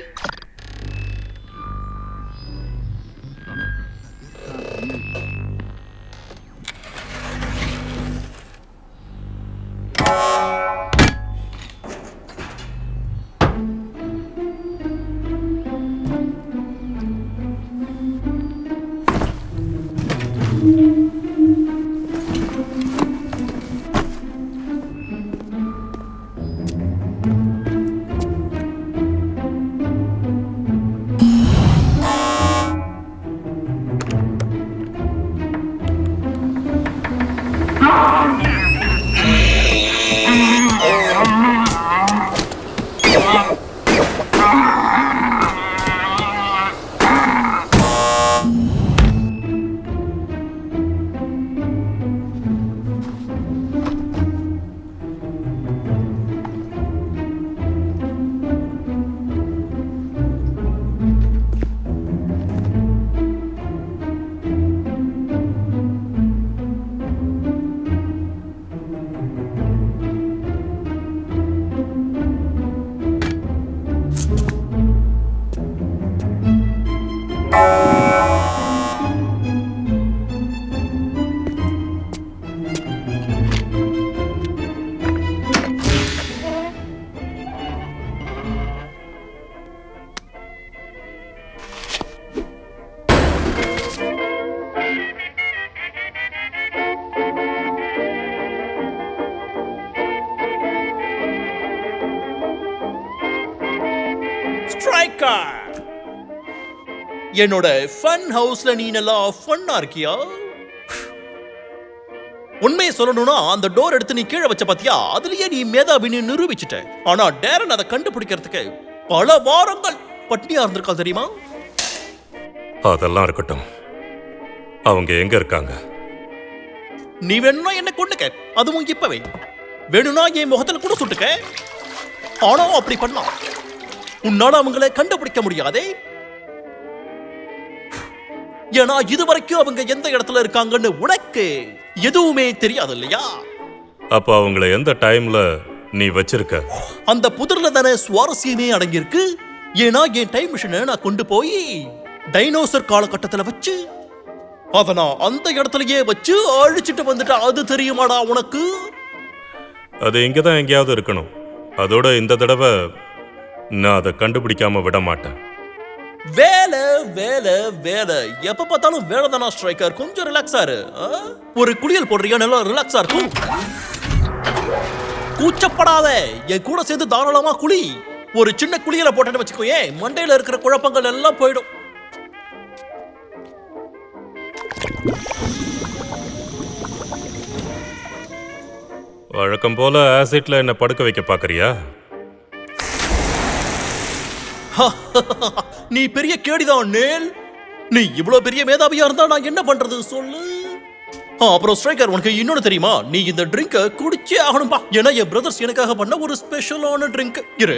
என்னோட ஃபன் ஹவுஸ்ல நீ நல்லா ஃபன்னா இருக்கியா? உண்மையை சொல்லணும்னா அந்த டோர் எடுத்து நீ கீழே வச்ச பாத்தியா, அதுலயே நீ மேதாவின்னு நிரூபிச்சுட்ட. ஆனா டேரன் அதை கண்டுபிடிக்கிறதுக்கு பல வாரங்கள் பட்டினியா இருந்திருக்கா தெரியுமா? அதெல்லாம் இருக்கட்டும், அவங்க எங்க இருக்காங்க? நீ வேணும்னா என்ன கொண்டுக்க, அதுவும் இப்பவே. வேணும்னா என் முகத்துல கூட சுட்டுக்க. ஆனா அப்படி பண்ணா உன்னால அவங்களை கண்டுபிடிக்க முடியாதே. ஏன்னா இதுவரைக்கும் அவங்க எந்த இடத்துல இருக்காங்கன்னு உனக்கு எதுவுமே தெரியாது இல்லையா? அப்ப அவங்கள எந்த டைம்ல நீ வச்சிருக்க? அந்த புதர்ல தானே சுவாரஸ்யமே அடங்கியிருக்கு. ஏன்னா என் டைம் மிஷினை நான் கொண்டு போய் டைனோசர் காலகட்டத்துல வச்சு அத நான் அந்த இடத்துலயே வச்சு அழிச்சிட்டு வந்துட்டேன். அது தெரியுமாடா உனக்கு? அது இங்கதான் எங்கேயாவது இருக்கணும். அதோட இந்த தடவை நான் அதை கண்டுபிடிக்காம விட மாட்டேன். வேலை வேலை வேலை, எப்ப பார்த்தாலும் வேலை தானா ஸ்ட்ரைக்கர்? கொஞ்சம் ரிலாக்ஸா இரு. ஒரு குளியல் போடுறியா? நல்லா ரிலாக்ஸா இருக்கும். கூச்சப்படாத, என் கூட சேர்ந்து தாராளமா குளி. ஒரு சின்ன குளியல போட்டேன்னு வச்சுக்கோ, ஏன் மண்டையில இருக்கிற குழப்பங்கள் எல்லாம் போயிடும். வழக்கம் போல ஆசிட்ல என்ன படுக்க வைக்க பாக்குறியா? நீ பெரிய கேடிதான் நேல். நீ இவ்வளவு பெரிய மேதாவியா இருந்தா நான் என்ன பண்றது சொல்லு. அப்புறம் ஸ்ட்ரைக்கர், உனக்கு இன்னொன்னு தெரியுமா? நீ இந்த ட்ரிங்க குடிச்சே ஆகணும்பா. ஏன்னா என் பிரதர்ஸ் எனக்காக பண்ண ஒரு ஸ்பெஷலான ட்ரிங்க். இரு,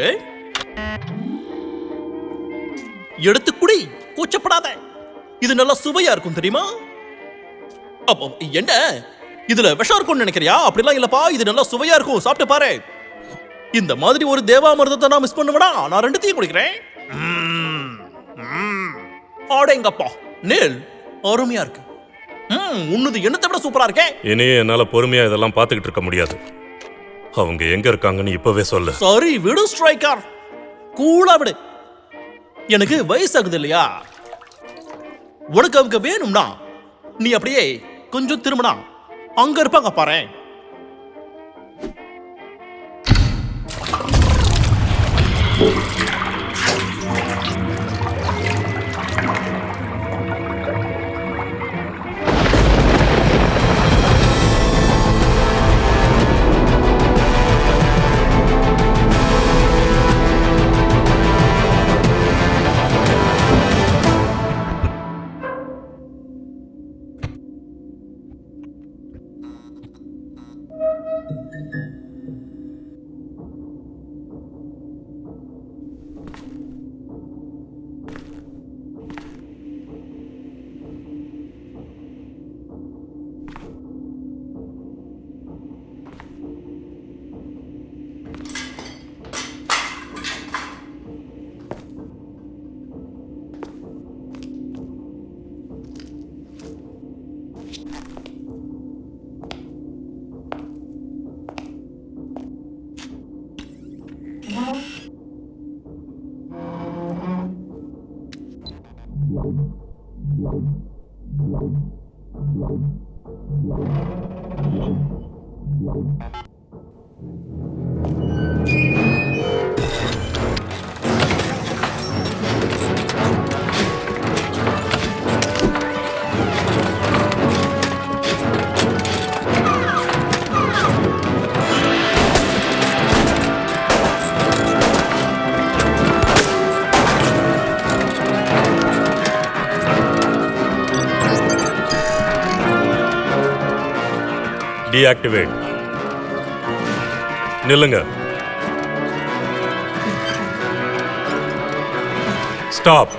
எடுத்து குடி, கூச்சப்படாத. இது நல்லா சுவையா இருக்கும் தெரியுமா? அப்போ என்ன இதுல விஷம் இருக்கும்னு நினைக்கிறியா? அப்படிலாம் இல்லப்பா, இது நல்லா சுவையா இருக்கும். சாப்பிட்டு பாரு. இந்த மாதிரி ஒரு தேவாமிர்தத்தை நான் மிஸ் பண்ணுவேனா? நான் 2த்தையும் குடிக்கிறேன். ஆடேங்கப்பா நேல், அருமையா இருக்கு. உன்னது என்னத்தை விட சூப்பரா இருக்கே. இனியே என்னால பொறுமையா இதெல்லாம் பார்த்துக்கிட்டு இருக்க முடியாது. அவங்க எங்க இருக்காங்கன்னு இப்பவே சொல்லு. சரி விடு ஸ்ட்ரைக்கர், கூலா விடு. எனக்கு வயசாகுது இல்லையா? உனக்கு அவங்க வேணும்னா நீ அப்படியே கொஞ்சம் திரும்பினா அங்க இருப்பாங்க பாரு. டீஆக்டிவேட். நில்லுங்க. ஸ்டாப்.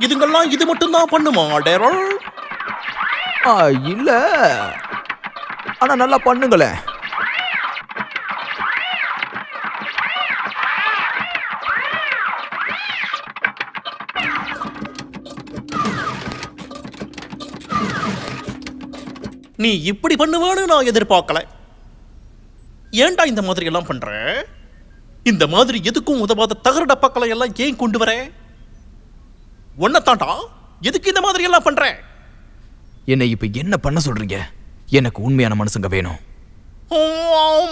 இதுங்கெல்லாம் இது மட்டும் தான் பண்ணுமா டேரல்? இல்ல, ஆனா நல்லா பண்ணுங்களேன். நீ இப்படி பண்ணுவான்னு நான் எதிர்பார்க்கல. ஏன்டா இந்த மாதிரி எல்லாம் பண்ற? இந்த மாதிரி எதுக்கும் உதவாத தகர டப்பாக்களை எல்லாம் ஏன் கொண்டு வர? ஒன்னத்தாண்டா எதுக்கு இந்த மாதிரி எல்லாம் பண்ற? என்னை இப்ப என்ன பண்ண சொல்றீங்க? எனக்கு உண்மையான மனுஷங்க வேணும்.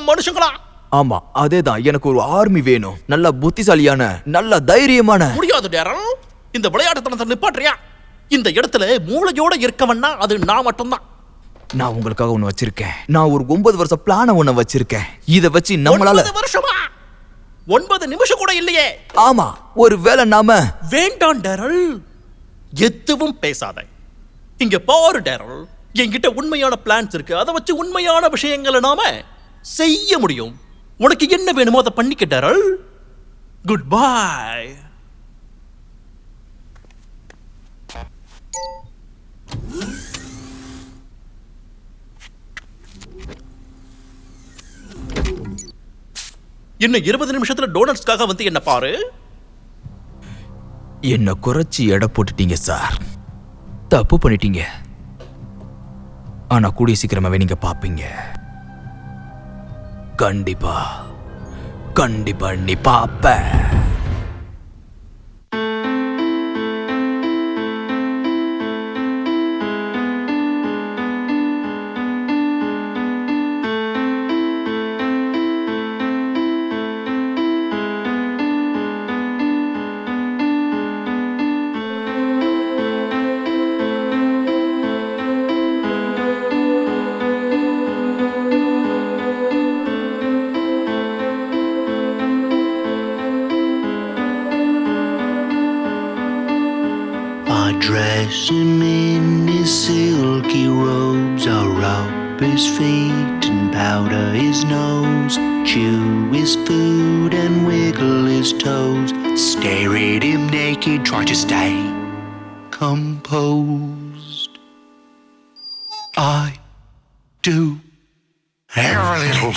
மனுஷங்களா? ஆமா, அதேதான். எனக்கு ஒரு ஆர்மி வேணும். நல்ல புத்திசாலியான, நல்ல தைரியமான. முடியாது டேரல், இந்த விளையாட்டுத்தனத்தை நிப்பாட்றியா? இந்த இடத்துல மூளையோட இருக்கவன்னா அது நான் மட்டும்தான். நான் உங்களுக்காக ஒண்ணு வச்சிருக்கேன். நான் ஒரு 9 வருஷ பிளான ஒண்ணு வச்சிருக்கேன். இத வச்சு நம்மளால 9 வருஷமா? 9 நிமிஷம் கூட இல்லையே. ஆமா, ஒருவேளை நாம. வேண்டாம் டேரல், எதுவும் பேசாத. இங்க பாரு டேரல், என்கிட்ட உண்மையான பிளான்ஸ் இருக்கு. அதை வச்சு உண்மையான விஷயங்களை நாம செய்ய முடியும். உனக்கு என்ன வேணுமோ அதை பண்ணிக்க டேரல். Good bye. என்ன 20 நிமிஷத்துல டோனட்ஸ்க்காக வந்து என்ன பாரு. என்ன குறைச்சி எடை போட்டுட்டீங்க சார். தப்பு பண்ணிட்டீங்க. ஆனா கூடிய சீக்கிரமாவே நீங்க பாப்பீங்க. கண்டிப்பா கண்டிப்பா நீ பாப்ப. Dress him in his silky robes, I'll rub his feet and powder his nose, chew his food and wiggle his toes, stare at him naked, try to stay composed. I do every little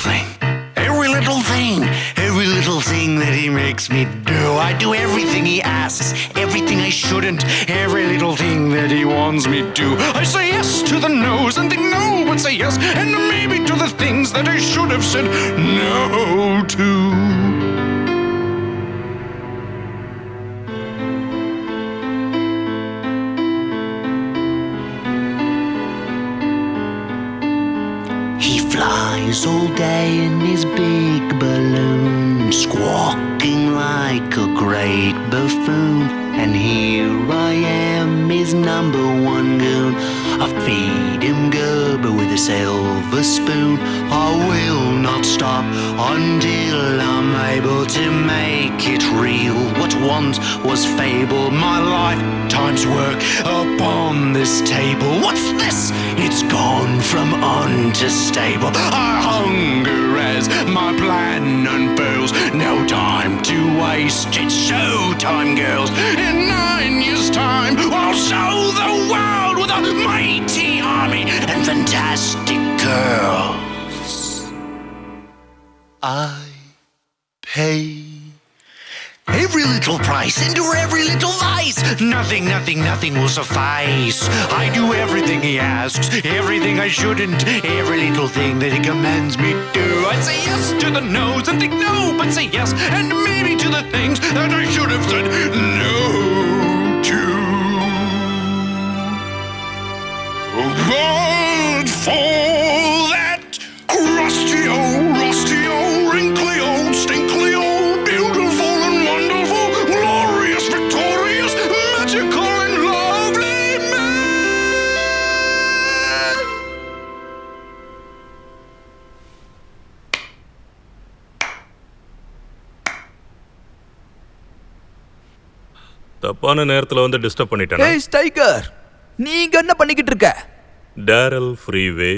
thing that he makes me do. I do everything he asks, everything I shouldn't, every little thing that he wants me to. I say yes to the no's and think no, but say yes and maybe to the things that I should have said no to. He flies all day in his big balloon, squawking like a great buffoon. And here I am, his #1 goon. I feed him Gerber with a silver spoon. I will not stop until I'm able to make it real. What once was fable, my lifetime's work upon this table. What's this? It's gone from unstable. I hunger as my plan unfurls. No time to waste, it's showtime, girls. In 9 years' time, I'll show the world with a mighty army and fantastic girls. I pay every little price into every little vice. Nothing will suffice. I do everything he asks, everything I shouldn't, every little thing that he commands me to. I say yes to the no's and think no, but say yes and maybe to the things that I should have said no to. But for that crusty old, wrinkly old, stinkly old, beautiful and wonderful, glorious, victorious, magical and lovely man. தப்பான நேரத்துல வந்து disturb பண்ணிட்டேன். ஏய் striker, நீங்க என்ன பண்ணிக்கிட்டு இருக்க? Daryl freeway,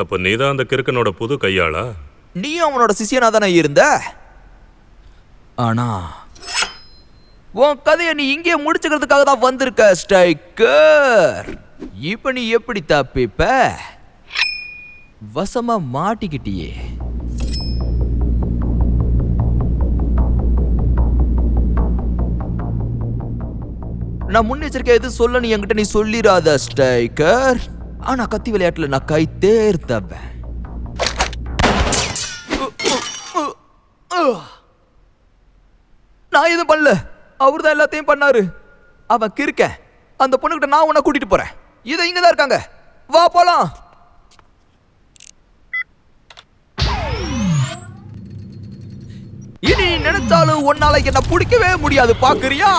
அப்ப நீதான் அந்த கிறுக்கனோட புது கையாளா? நீ அவனோட சிஷியனா தானே இருந்த. ஆனா உன் கதையை நீ இங்கே முடிச்சுக்கிறதுக்காக தான் வந்திருக்க ஸ்டைகர். இப்ப நீ எப்படி தப்பிப்ப? வசமா மாட்டிக்கிட்டியே. நான் முன்னெச்சரிக்கை எது சொல்ல நீ என்கிட்ட நீ சொல்லிராத ஸ்டைகர். ஆனா கத்தி விளையாட்டுல நான் கை தேர்த்தவன். நான் எதுவும் பண்ணல, அவரு தான் எல்லாத்தையும் பண்ணாரு. அவன் கிறுக்க. அந்த பொண்ணுகிட்ட நான் உன்னை கூட்டிட்டு போறேன். இதை இங்கதான் இருக்காங்க, வா போலாம். இனி நினைச்சாலும் உன்னால என்ன பிடிக்கவே முடியாது, பாக்குறியா?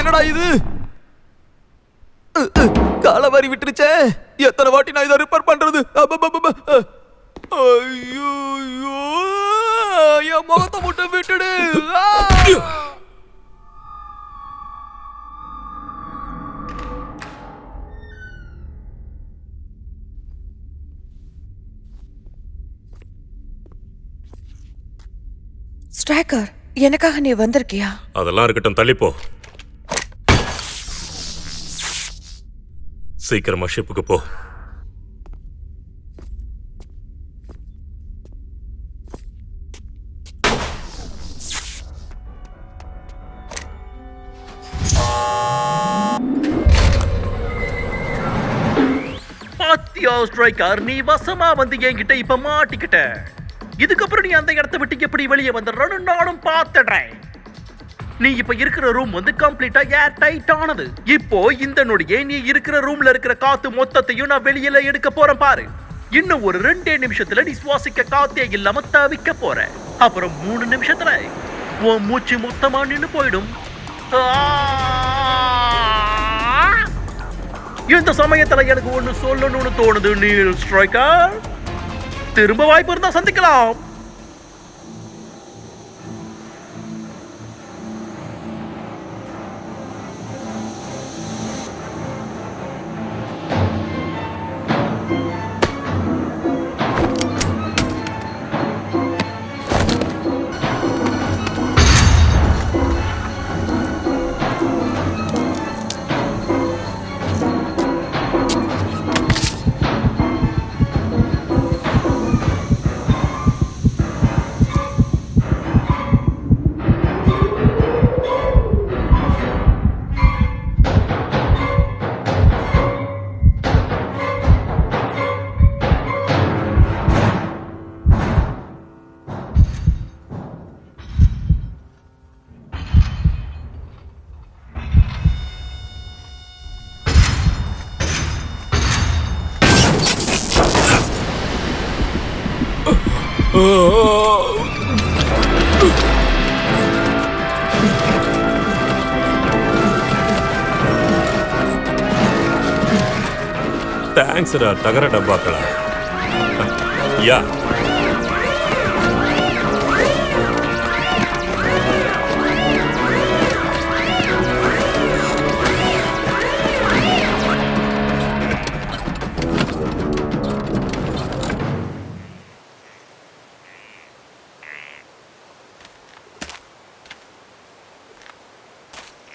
என்னடா இது? காலவாரி விட்டுருச்சே. எத்தனை வாட்டி நான் இதை ரிப்பேர் பண்றது? ஐயோ, என் முகத்தை மட்டும் விட்டுடு. ஸ்ட்ரைக்கர், எனக்காக நீ வந்திருக்கியா? அதெல்லாம் இருக்கட்டும், தள்ளிப்போ. சீக்கிரமா ஷிப்புக்கு போ. பாத்தியா ஸ்ட்ரைக்கர், நீ வசமா வந்து என்கிட்ட இப்ப மாட்டிக்கிட்ட. இதுக்கப்புறம் நீ அந்த இடத்தை விட்டு எப்படி வெளியே வந்துடுறன்னு நானும் பார்த்துடுறேன். நீ இப்ப இருக்கிற ரூம் வந்து கம்ப்ளீட்டா ஏர் டைட் ஆனது. இப்போ இந்த நொடியே நீ இருக்கிற ரூம்ல இருக்கிற காத்து மொத்தத்தையும் நான் வெளியில எடுக்க போறேன் பாரு. இன்னும் ஒரு 2 நிமிஷத்துல நீ சுவாசிக்க காத்தே இல்லாம தவிக்க போற. அப்புறம் 3 நிமிஷத்துல உன் மூச்சு மொத்தமா நின்னு போயிடும். இந்த சமயத்துல எனக்கு ஒண்ணு சொல்லணும்னு தோணுது நீல் ஸ்ட்ரைக்கர். திரும்ப வாய்ப்பு இருந்தா சந்திக்கலாம். தேங்க்ஸ்டா தகர டப்பாக்களா. யா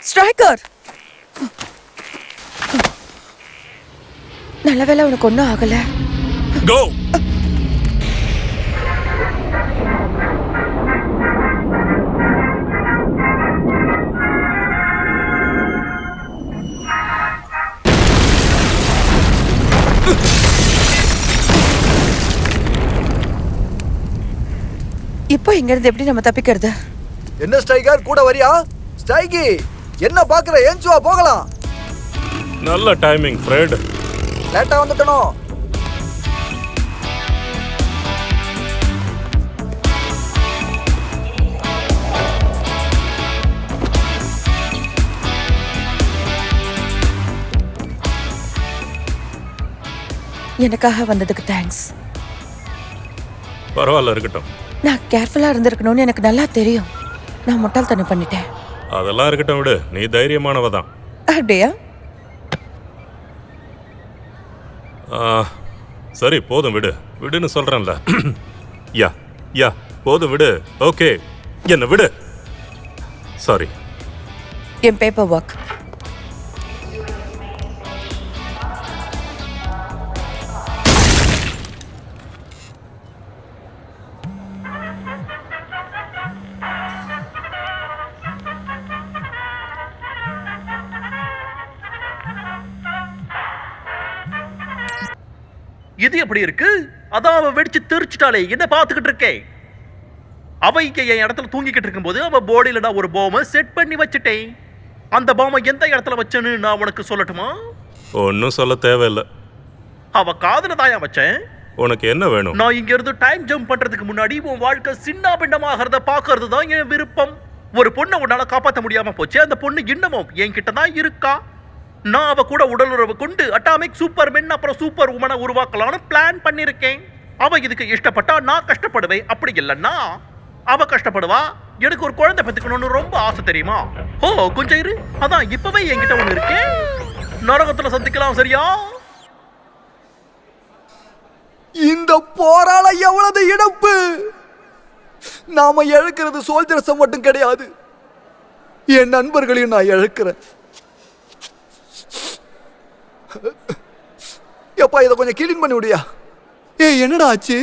ஸ்ட்ரைக்கர், நல்ல வேளை உனக்கு ஒன்றும் ஆகல. கோ. இப்போ இங்க இருந்து எப்படி நம்ம தப்பிக்கிறது? என்ன ஸ்ட்ரைக்கர், கூட வரியா? ஸ்ட்ரைக்கி, என்ன பாக்குற? ஏஞ்சுவா போகலாம். நல்ல டைமிங் ஃப்ரெட். லேட்டா வந்துட்டனோ. எனக்காக வந்ததுக்கு தேங்க்ஸ். பரவாயில்ல, இருக்கட்டும். நான் கேர்ஃபுல்லா இருந்திருக்கணும்னு எனக்கு நல்லா தெரியும். நான் முட்டாள்தனம் பண்ணிட்டேன். அதெல்லாம் இருக்கட்டும், விடு. நீ தைரியமானவ தான். அப்படியா? சரி, போதும், விடு. விடுன்னு சொல்றேன்ல. யா யா போதும், விடு. ஓகே, என்ன விடு. சாரி. என் பேப்பர் ஒர்க். இது எப்படி இருக்கு? அதான் அவ வெடிச்சு தெரிச்சிட்டாளே, என்ன பாத்துக்கிட்டு இருக்கேன். அவ இங்க என் இடத்துல தூங்கிக்கிட்டு இருக்கும்போது அவ போடியில நான் ஒரு பாம்பை செட் பண்ணி வச்சுட்டேன். அந்த பாம்பை எந்த இடத்துல வச்சேன்னு நான் உனக்கு சொல்லட்டுமா? ஒன்னும் சொல்ல தேவையில்லை. அவ காதுல தாயா வச்சேன். உனக்கு என்ன வேணும்? நான் இங்க இருந்து டைம் ஜம்ப் பண்றதுக்கு முன்னாடி உன் வாழ்க்கை சின்ன பிண்டமாகிறத பாக்குறது தான் என் விருப்பம். ஒரு பொண்ணை உன்னால காப்பாற்ற முடியாம போச்சு. அந்த பொண்ணு இன்னமும் என்கிட்ட தான் இருக்கா. நான் அவ கூட உடலுறவு கொண்டு அட்டாமிக் சூப்பர்மென் அப்புறம் சூப்பர் உமனை உருவாக்கலாம்னு பிளான் பண்ணிருக்கேன். அவ இதுக்கு இஷ்டப்பட்டா நான் கஷ்டப்படுவேன். அப்படி இல்லைன்னா அவ கஷ்டப்படுவா. எனக்கு ஒரு குழந்தை பெத்துக்கணும்னு ரொம்ப ஆசை, தெரியுமா? ஓ, கொஞ்சம் இரு. அதான் இப்பவே என்கிட்ட ஒண்ணு இருக்கு. நரகத்துல சந்திக்கலாம், சரியா? இந்த போரால எவ்வளவு இழப்பு! நாம இழக்கிறது சோல்ஜர்ஸை மட்டும் கிடையாது, என் நண்பர்களையும் நான் இழக்கிறேன். எப்பா, இதை கொஞ்சம் கிளீன் பண்ணி விடியா? ஏய், என்னடா ஆச்சு?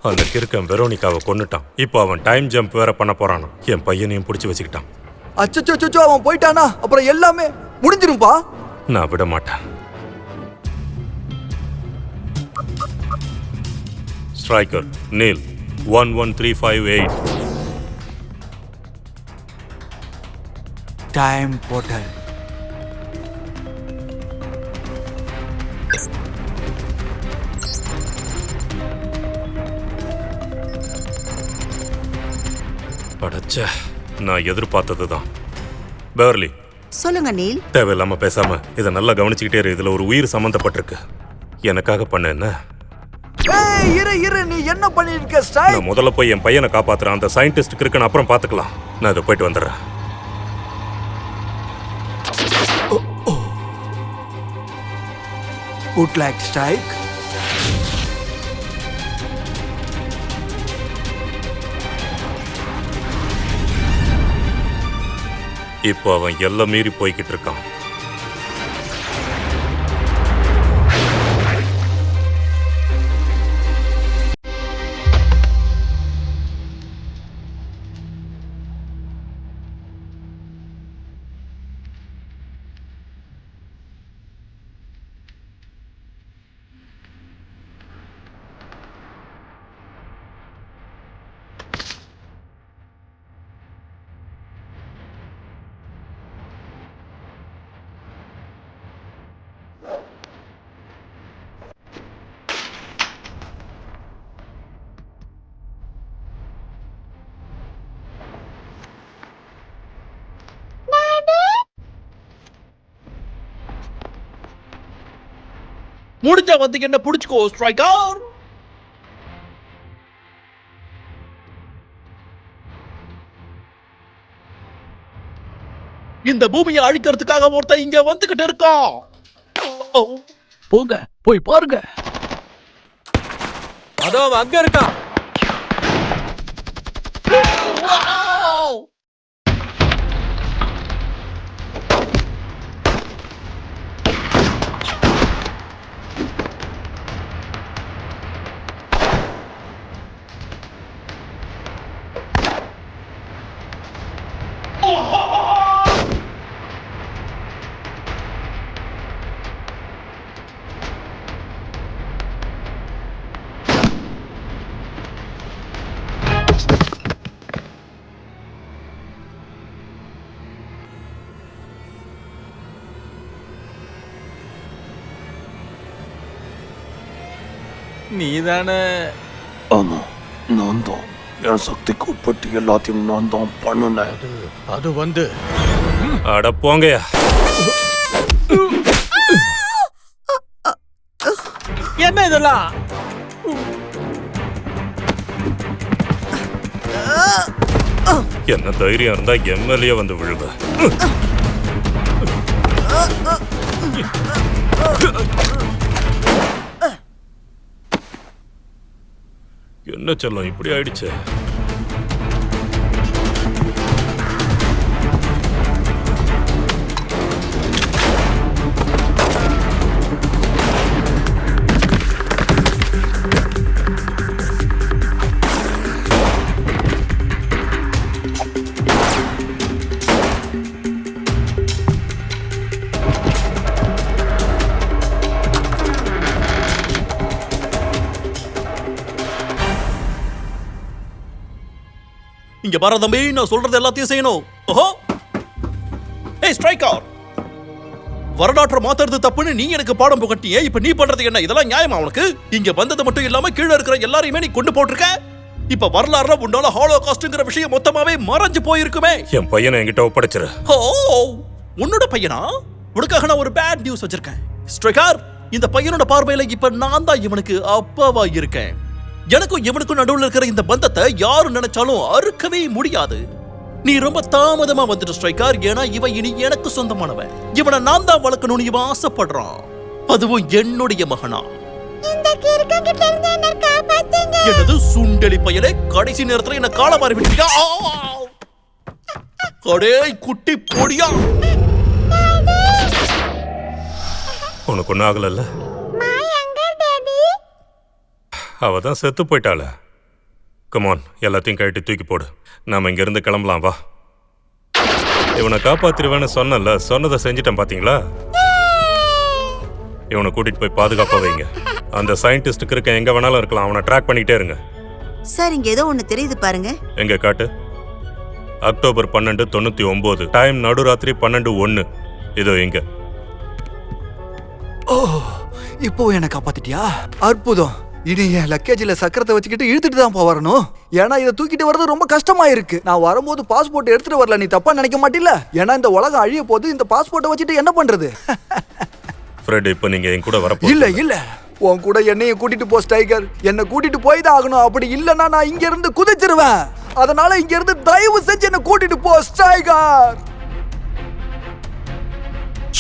அந்த கிறுக்கன் வெரோனிகாவை கொன்னுட்டான். இப்போ அவன் டைம் ஜம்ப் வேற பண்ண போறானோ. என் பையனையும் பிடிச்சி வச்சுக்கிட்டான். அச்சோ, அவன் போயிட்டானா அப்புறம் எல்லாமே முடிஞ்சிரும்பா. நான் விட மாட்டேன். Striker Neil 11358. Time portal. அடச்சே, நான் எதிர்பார்த்தது தான். பெவர்லி, சொல்லுங்க நீல். தேவையில்லாம பேசாம இதை நல்லா கவனிச்சுக்கிட்டே இரு. இதுல ஒரு உயிர் சம்பந்தப்பட்டிருக்கு. எனக்காக பண்ண என்ன? ஏய், இரு, நீ என்ன பண்ணிருக்க ஸ்டைல்? நான் முதல்ல போய் என் பையனை காப்பாத்துறேன். அந்த சயின்டிஸ்ட் இருக்குன்னு அப்புறம் பாத்துக்கலாம். நான் இதை போயிட்டு வந்துடுறேன். Would like strike? இப்போ அவன் எல்லாம் மீறி போய்கிட்டு இருக்கான். முடிஞ்சா வந்து என்ன புடிச்சுக்கோ ஸ்ட்ரைக்கர். இந்த பூமியை அழிக்கிறதுக்காக ஒருத்தன் இங்க வந்துகிட்டு இருக்கான். போங்க, போய் பாருங்க. அதோ அவன் அங்க இருக்கான். நீதானே? ஆமா, நான் தான். என் சக்திக்கு உட்பட்டு எல்லாத்தையும் நான் தான் பண்ணுனேன். அது வந்து அட போங்கயா. என்ன இதெல்லாம்? என்ன தைரியம் இருந்தா எம்எல்ஏ வந்து விழுவ. என்ன செல்லம் இப்படி ஆயிடுச்சு? இங்க பாரு தம்பி, நான் சொல்றது எல்லாத்தையும் செய்யணும். ஓஹோ, ஏய் ஸ்ட்ரைக்கர், வரலாற்றை மாத்துறது தப்புன்னு நீ எனக்கு பாடம் புகட்டியே. இப்ப நீ பண்றது என்ன? இதெல்லாம் நியாயமா உனக்கு? இங்க வந்தது மட்டும் இல்லாம கீழே இருக்கிற எல்லாரையுமே நீ கொண்டு போட்டிருக்க. இப்ப வரலாறுல உன்னால ஹாலோகாஸ்ட்ங்கிற விஷயம் மொத்தமாவே மறைஞ்சு போயிருக்குமே. என் பையனை என்கிட்ட ஒப்படைச்சிரு. ஓ, உன்னோட பையனா? உனக்காக நான் ஒரு பேட் நியூஸ் வச்சிருக்கேன் ஸ்ட்ரைக்கர். இந்த பையனோட பார்வையில இப்ப நான் தான் இவனுக்கு அப்பாவா இருக்கேன். எனக்கும் இவனுக்கும் நடுவில் இருக்கிற இந்த பந்தத்தை யாரு நினைச்சாலும் அறுக்கவே முடியாது. நீ ரொம்ப தாமதமா வந்துட்டு ஸ்ட்ரைக்கர். ஏன்னா இவன் இனி எனக்கு சொந்தமானவன். இவனை நான் தான் வளர்க்கணும்னு இவன் ஆசைப்படுறான். அதுவும் என்னுடைய மகனா. என்னது சுண்டலி பையலே, கடைசி நேரத்துல என்ன கால மாறி விட்டுட்டியா? அடே குட்டி பொடியா, உனக்கு ஒன்னும் ஆகல? அவ தான் செத்து போயிட்டாள. கமான், எல்லாத்தையும் கழட்டி தூக்கி போடு. நாம இங்க இருந்து கிளம்பலாம் வா. இவனை காப்பாத்திருவேன்னு சொன்னல, சொன்னதை செஞ்சிட்டேன் பாத்தீங்களா? இவனை கூட்டிட்டு போய் பாதுகாப்பா வைங்க. அந்த சயின்டிஸ்டுக்கு இருக்க எங்க வேணாலும் இருக்கலாம், அவனை ட்ராக் பண்ணிக்கிட்டே இருங்க. சார், இங்க ஏதோ ஒண்ணு தெரியுது பாருங்க. எங்க காட்டு. அக்டோபர் 12, 99. டைம் நடுராத்திரி 12:01. இதோ இங்க. ஓ, இப்போ என்ன காப்பாத்திட்டியா? அற்புதம். இனி என் லக்கேஜில் சக்கரத்தை வச்சுக்கிட்டு இழுத்துட்டு தான் வரணும். ஏன்னா இதை தூக்கிட்டு வர்றது ரொம்ப கஷ்டமா இருக்கு. நான் வரும்போது பாஸ்போர்ட் எடுத்துட்டு வரல, நீ தப்பா நினைக்க மாட்டில்ல? ஏன்னா இந்த உலகம் அழிய போது, இந்த பாஸ்போர்ட்டை வச்சுட்டு என்ன பண்றது? ஃப்ரெட், இப்போ நீங்க என் கூட வர இல்ல இல்ல, உன் கூட என்னையும் கூட்டிட்டு போ ஸ்டைகர். என்ன கூட்டிட்டு போய் தான் ஆகணும். அப்படி இல்லைன்னா நான் இங்க இருந்து குதிச்சிருவேன். அதனால இங்க இருந்து தயவு செஞ்சு என்ன கூட்டிட்டு போ ஸ்டைகர்.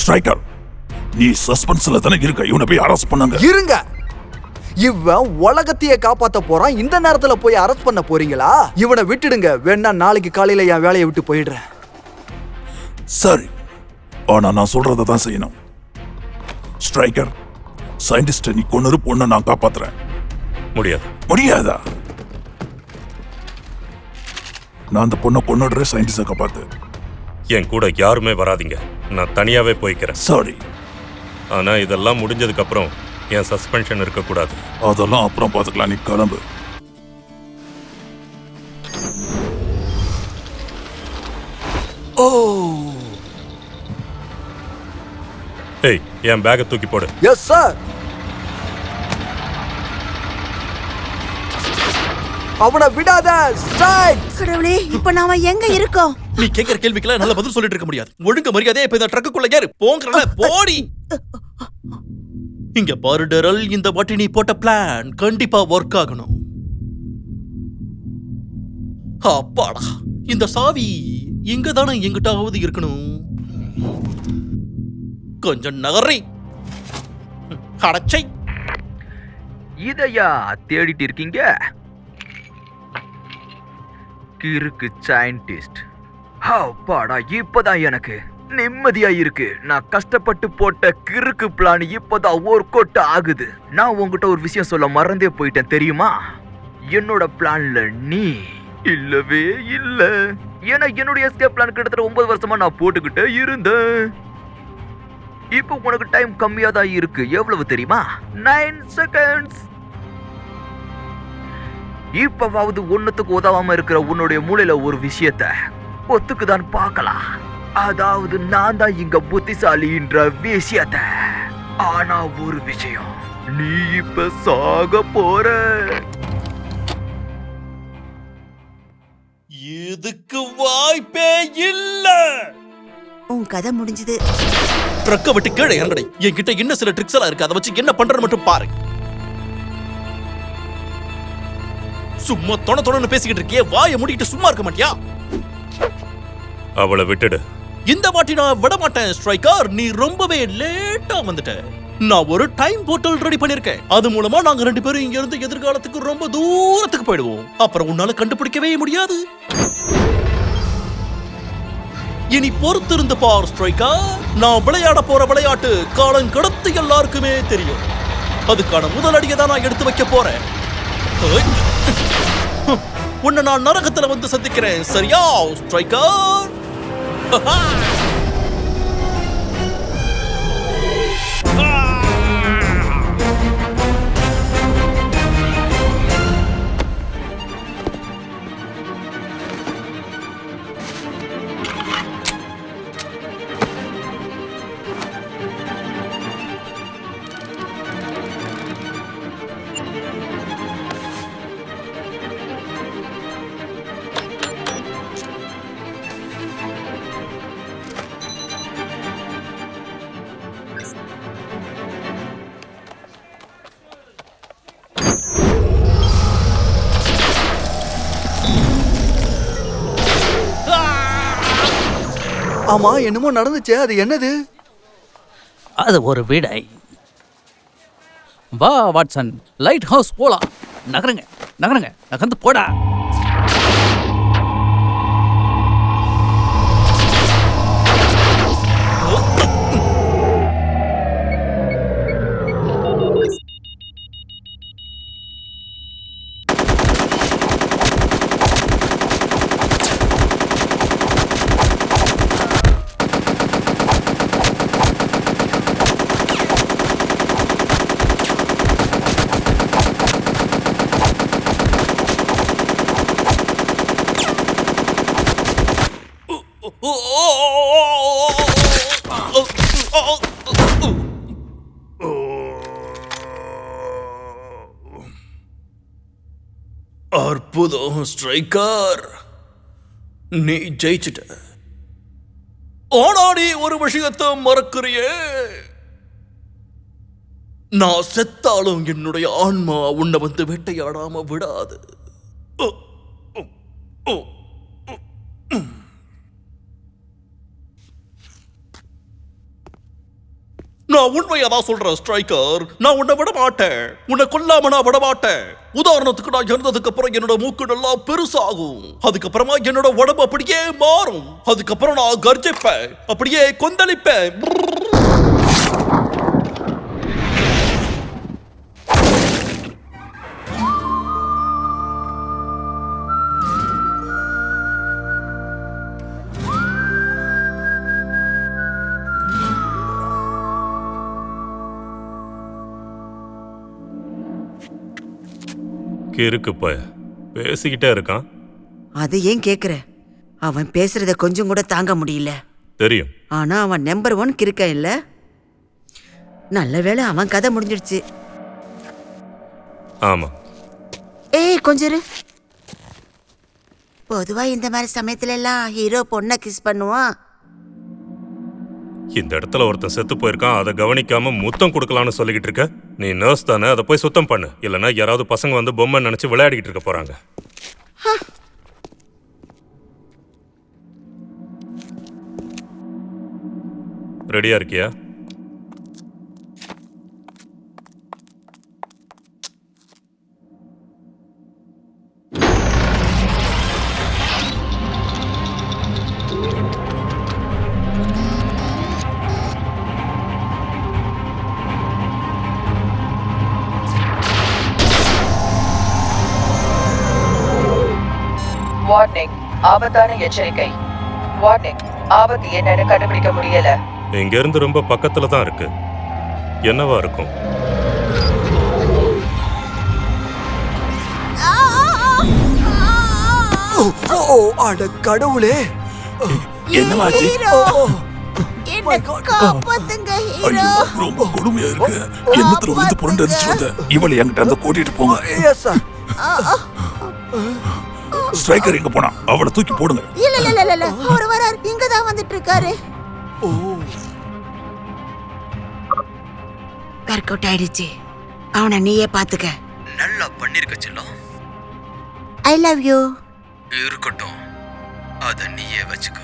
ஸ்ட்ரைக்கர், நீ சஸ்பென்ஸ்ல தானே இருக்க. இவனை போய் அரெஸ்ட் பண்ணுங்க. இருங்க, இவன் உலகத்தையே காப்பாத்த போறான். இந்த நேரத்துல போய் அரெஸ்ட் பண்ண போறீங்களா? இவனை விட்டுடுங்க. வேணா நாளைக்கு காலையில என் வேலையை விட்டு போயிடுறேன். சரி, ஆனா நான் சொல்றதை தான் செய்யணும். ஸ்ட்ரைக்கர், சயின்டிஸ்ட் நீ கொண்டு பொண்ணை நான் காப்பாத்துறேன். முடியாது. முடியாதா? நான் அந்த பொண்ணை கொண்டுடுறேன், சயின்டிஸ்ட காப்பாத்து. என் கூட யாருமே வராதீங்க, நான் தனியாவே போய்க்கிறேன். சாரி. ஆனா இதெல்லாம் முடிஞ்சதுக்கு அப்புறம் என் சஸ்பென்ஷன் இருக்கக்கூடாது. அதெல்லாம் அப்புறம் பார்த்துக்கலாம், நீ கிளம்பு. ஓ, ஏய், என் பேக்கை தூக்கி போடு. Yes sir. அவனை விடாத ஸ்ட்ரைக். கடவுளே, இப்ப நாம எங்க இருக்கோம்? நீ கேக்குற கேள்விக்கெல்லாம் நல்ல பதில் சொல்லிட்டு இருக்க முடியாது. ஒழுங்க மரியாதையா இப்ப இந்த ட்ரக்குக்குள்ள ஏறு. போங்கறல, போடி. இங்க பாரு டெரல், இந்த வாட்டி நீ போட்ட பிளான் கண்டிப்பா ஒர்க் ஆகணும். அப்பாடா, இந்த சாவி இங்க தானே எங்கிட்டாவது இருக்கணும். கொஞ்சம் நகரி அடச்சை. இதையா தேடிட்டு இருக்கீங்க? கிறுக்கு சயின்டிஸ்ட். அப்பாடா, இப்பதான் எனக்கு நிம்மதியா இருக்கு. நான் கஷ்டப்பட்டு போட்ட கிறுக்கு பிளான் இப்பதான் ஒர்க் அவுட் ஆகுது. நான் உங்ககிட்ட ஒரு விஷயம் சொல்ல மறந்தே போயிட்டேன் தெரியுமா? என்னோட பிளான்ல நீ இல்லவே இல்ல. ஏன்னா என்னுடைய எஸ்கேப் பிளான் கிட்டத்தட்ட 9 வருஷமா நான் போட்டுக்கிட்டே இருந்தேன். இப்போ உனக்கு டைம் கம்மியா தான் இருக்கு. எவ்வளவு தெரியுமா? 9 செகண்ட்ஸ். இப்பவாவது ஒண்ணுத்துக்கு உதவாம இருக்கிற உன்னுடைய மூளையில ஒரு விஷயத்த ஒத்துக்குதான் பார்க்கலாம். அதாவது நான் தான் இங்க புத்திசாலின்ற விஷயத்த. ஆனா ஒரு விஷயம், நீ இப்ப சாக போற. இதுக்கு வாய்ப்பே இல்ல. உன் கதை முடிஞ்சது. ட்ரக்க விட்டு கீழே இறங்கடை. என்கிட்ட இன்னும் சில ட்ரிக்ஸ் எல்லாம் இருக்கு. அதை வச்சு என்ன பண்ற மட்டும் பாரு. சும்மா தொண பேசிக்கிட்டு இருக்கியே, வாயை மூடிக்கிட்டு சும்மா இருக்க மாட்டியா? அவளை விட்டுடு. இந்த வாட்டி நான் விட மாட்டேன் ஸ்ட்ரைக்கர். நீ ரொம்பவே லேட்டா வந்துட்ட. நான் ஒரு டைம் போர்ட்டல் ரெடி பண்ணிருக்கேன். அது மூலமா நாங்க 2 பேரும் இங்க இருந்து எதிர்காலத்துக்கு ரொம்ப தூரத்துக்கு போயிடுவோம். அப்புறம் உன்னால கண்டுபிடிக்கவே முடியாது. இனி பொறுத்திருந்து பார் ஸ்ட்ரைக்கர். நான் விளையாட போற விளையாட்டு காலம் கடத்து எல்லாருக்குமே தெரியும். அதுக்கான முதல் அடியை தான் நான் எடுத்து வைக்க போறேன். உன்னை நான் நரகத்துல வந்து சந்திக்கிறேன். சரியா ஸ்ட்ரைக்கர்? ஆமா, என்னமோ நடந்துச்சு. அது என்னது? அது ஒரு விடை. வா வாட்சன், லைட் ஹவுஸ் போலாம். நகருங்க நகருங்க, நகர்ந்து போடா. அற்புதம் ஸ்ட்ரைக்கர், நீ ஜெயிச்சிட்ட. ஆனா நீ ஒரு விஷயத்தை மறக்கிறியே. நான் செத்தாலும் என்னுடைய ஆன்மா உன்னை வந்து வேட்டையாடாம விடாது. நான் உண்மையா தான் சொல்றேன் ஸ்ட்ரைக்கர். நான் உன்னை விட மாட்டேன். உன்னை கொல்லாம நான் விட மாட்டேன். உதாரணத்துக்கு, நான் இறந்ததுக்கு அப்புறம் என்னோட மூக்கு நல்லா பெருசாகும். அதுக்கப்புறமா என்னோட உடம்பு அப்படியே மாறும். அதுக்கப்புறம் நான் கர்ஜிப்பேன், அப்படியே கொந்தளிப்பேன். கிறுக்கு பய பேசிக்கிட்டே இருக்கான். அது ஏன் கேக்குற? அவன் பேசுறத கொஞ்சம் கூட தாங்க முடியல. தெரியும். ஆனா அவன் நம்பர் 1 கிறுக்கன் இல்ல. நல்ல வேளை அவன் கதை முடிஞ்சிடுச்சு. ஆமா. ஏய் கொஞ்சம் இரு. பொதுவா இந்த மாதிரி சமயத்துல எல்லாம் ஹீரோ பொண்ணை கிஸ் பண்ணுவான். இந்த இடத்துல ஒருத்தன் செத்து போயிருக்கான், அதை கவனிக்காம முத்தம் கொடுக்கலான்னு சொல்லிக்கிட்டு இருக்க. நீ நர்ஸ் தானே, அதை போய் சுத்தம் பண்ணு. இல்லைன்னா யாராவது பசங்க வந்து பொம்மை நினைச்சு விளையாடிக்கிட்டு இருக்க போறாங்க. ரெடியா இருக்கியா? வார்னிங், ஆபத்தான எச்சரிக்கை. வார்னிங், ஆபத்து என்னன்னு கண்டுபிடிக்க முடியல. இங்க இருந்து ரொம்ப பக்கத்துல தான் இருக்கு. என்னவா இருக்கும்? அட கடவுளே, என்னவாச்சு? என்ன காப்பாத்துங்க ஹீரோ. ரொம்ப கொடுமையா இருக்கு. என்னத்துல விழுந்து புரண்டு அடிச்சு வந்த இவளை என்கிட்ட இருந்து கூட்டிட்டு போங்க. ஸ்ட்ரைக்கர் எங்க போனா? அவளை தூக்கி போடுங்க. இல்ல இல்ல இல்ல இல்ல, அவர் வரார், இங்க தான் வந்துட்டு இருக்காரு. ஒர்க் அவுட் ஆயிடுச்சு. அவனை நீயே பாத்துக்க. நல்லா பண்ணிருக்க செல்லம். I love you. இருக்கட்டும், அத நீயே வச்சுக்க.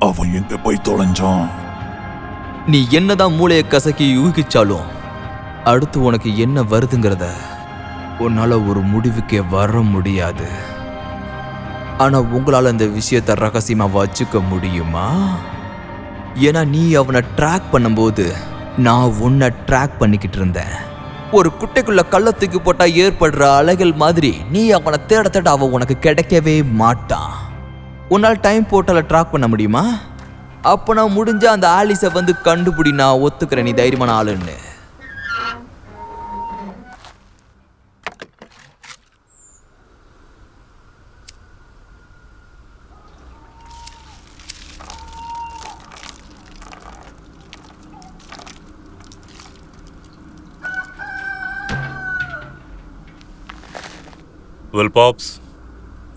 அவன் எங்க போய் தொலைஞ்சான்? நீ என்னதான் மூளையை கசக்கி யூகிச்சாலும் அடுத்து உனக்கு என்ன வருதுங்கிறத உன்னால ஒரு முடிவுக்கே வர முடியாது. ஆனா உங்களால இந்த விஷயத்தை ரகசியமா வச்சுக்க முடியுமா? ஏன்னா நீ அவனை ட்ராக் பண்ணும்போது நான் உன்னை ட்ராக் பண்ணிக்கிட்டு இருந்தேன். ஒரு குட்டைக்குள்ள கள்ள தூக்கி போட்டா ஏற்படுற அலைகள் மாதிரி நீ அவனை தேட தேட அவன் உனக்கு கிடைக்கவே மாட்டான். உன்னால் டைம் போர்ட்டலை ட்ராக் பண்ண முடியுமா? அப்போ நான் முடிஞ்ச அந்த ஆலிஸை வந்து கண்டுபிடி. நான் ஒத்துக்கிறேன் நீ தைரியமான ஆளுன்னு. வெல் பாப்ஸ்,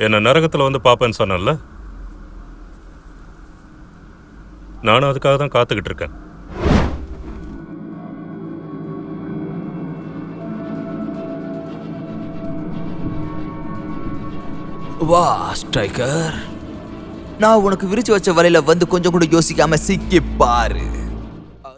என்ன நரகத்தில் வந்து பார்ப்பேன்னு சொன்னல, நானும் அதுக்காக தான் காத்துக்கிட்டு இருக்கேன். வா ஸ்ட்ரைக்கர், நான் உனக்கு விரிச்சு வச்ச வலையில வந்து கொஞ்சம் கூட யோசிக்காம சிக்கி பாரு.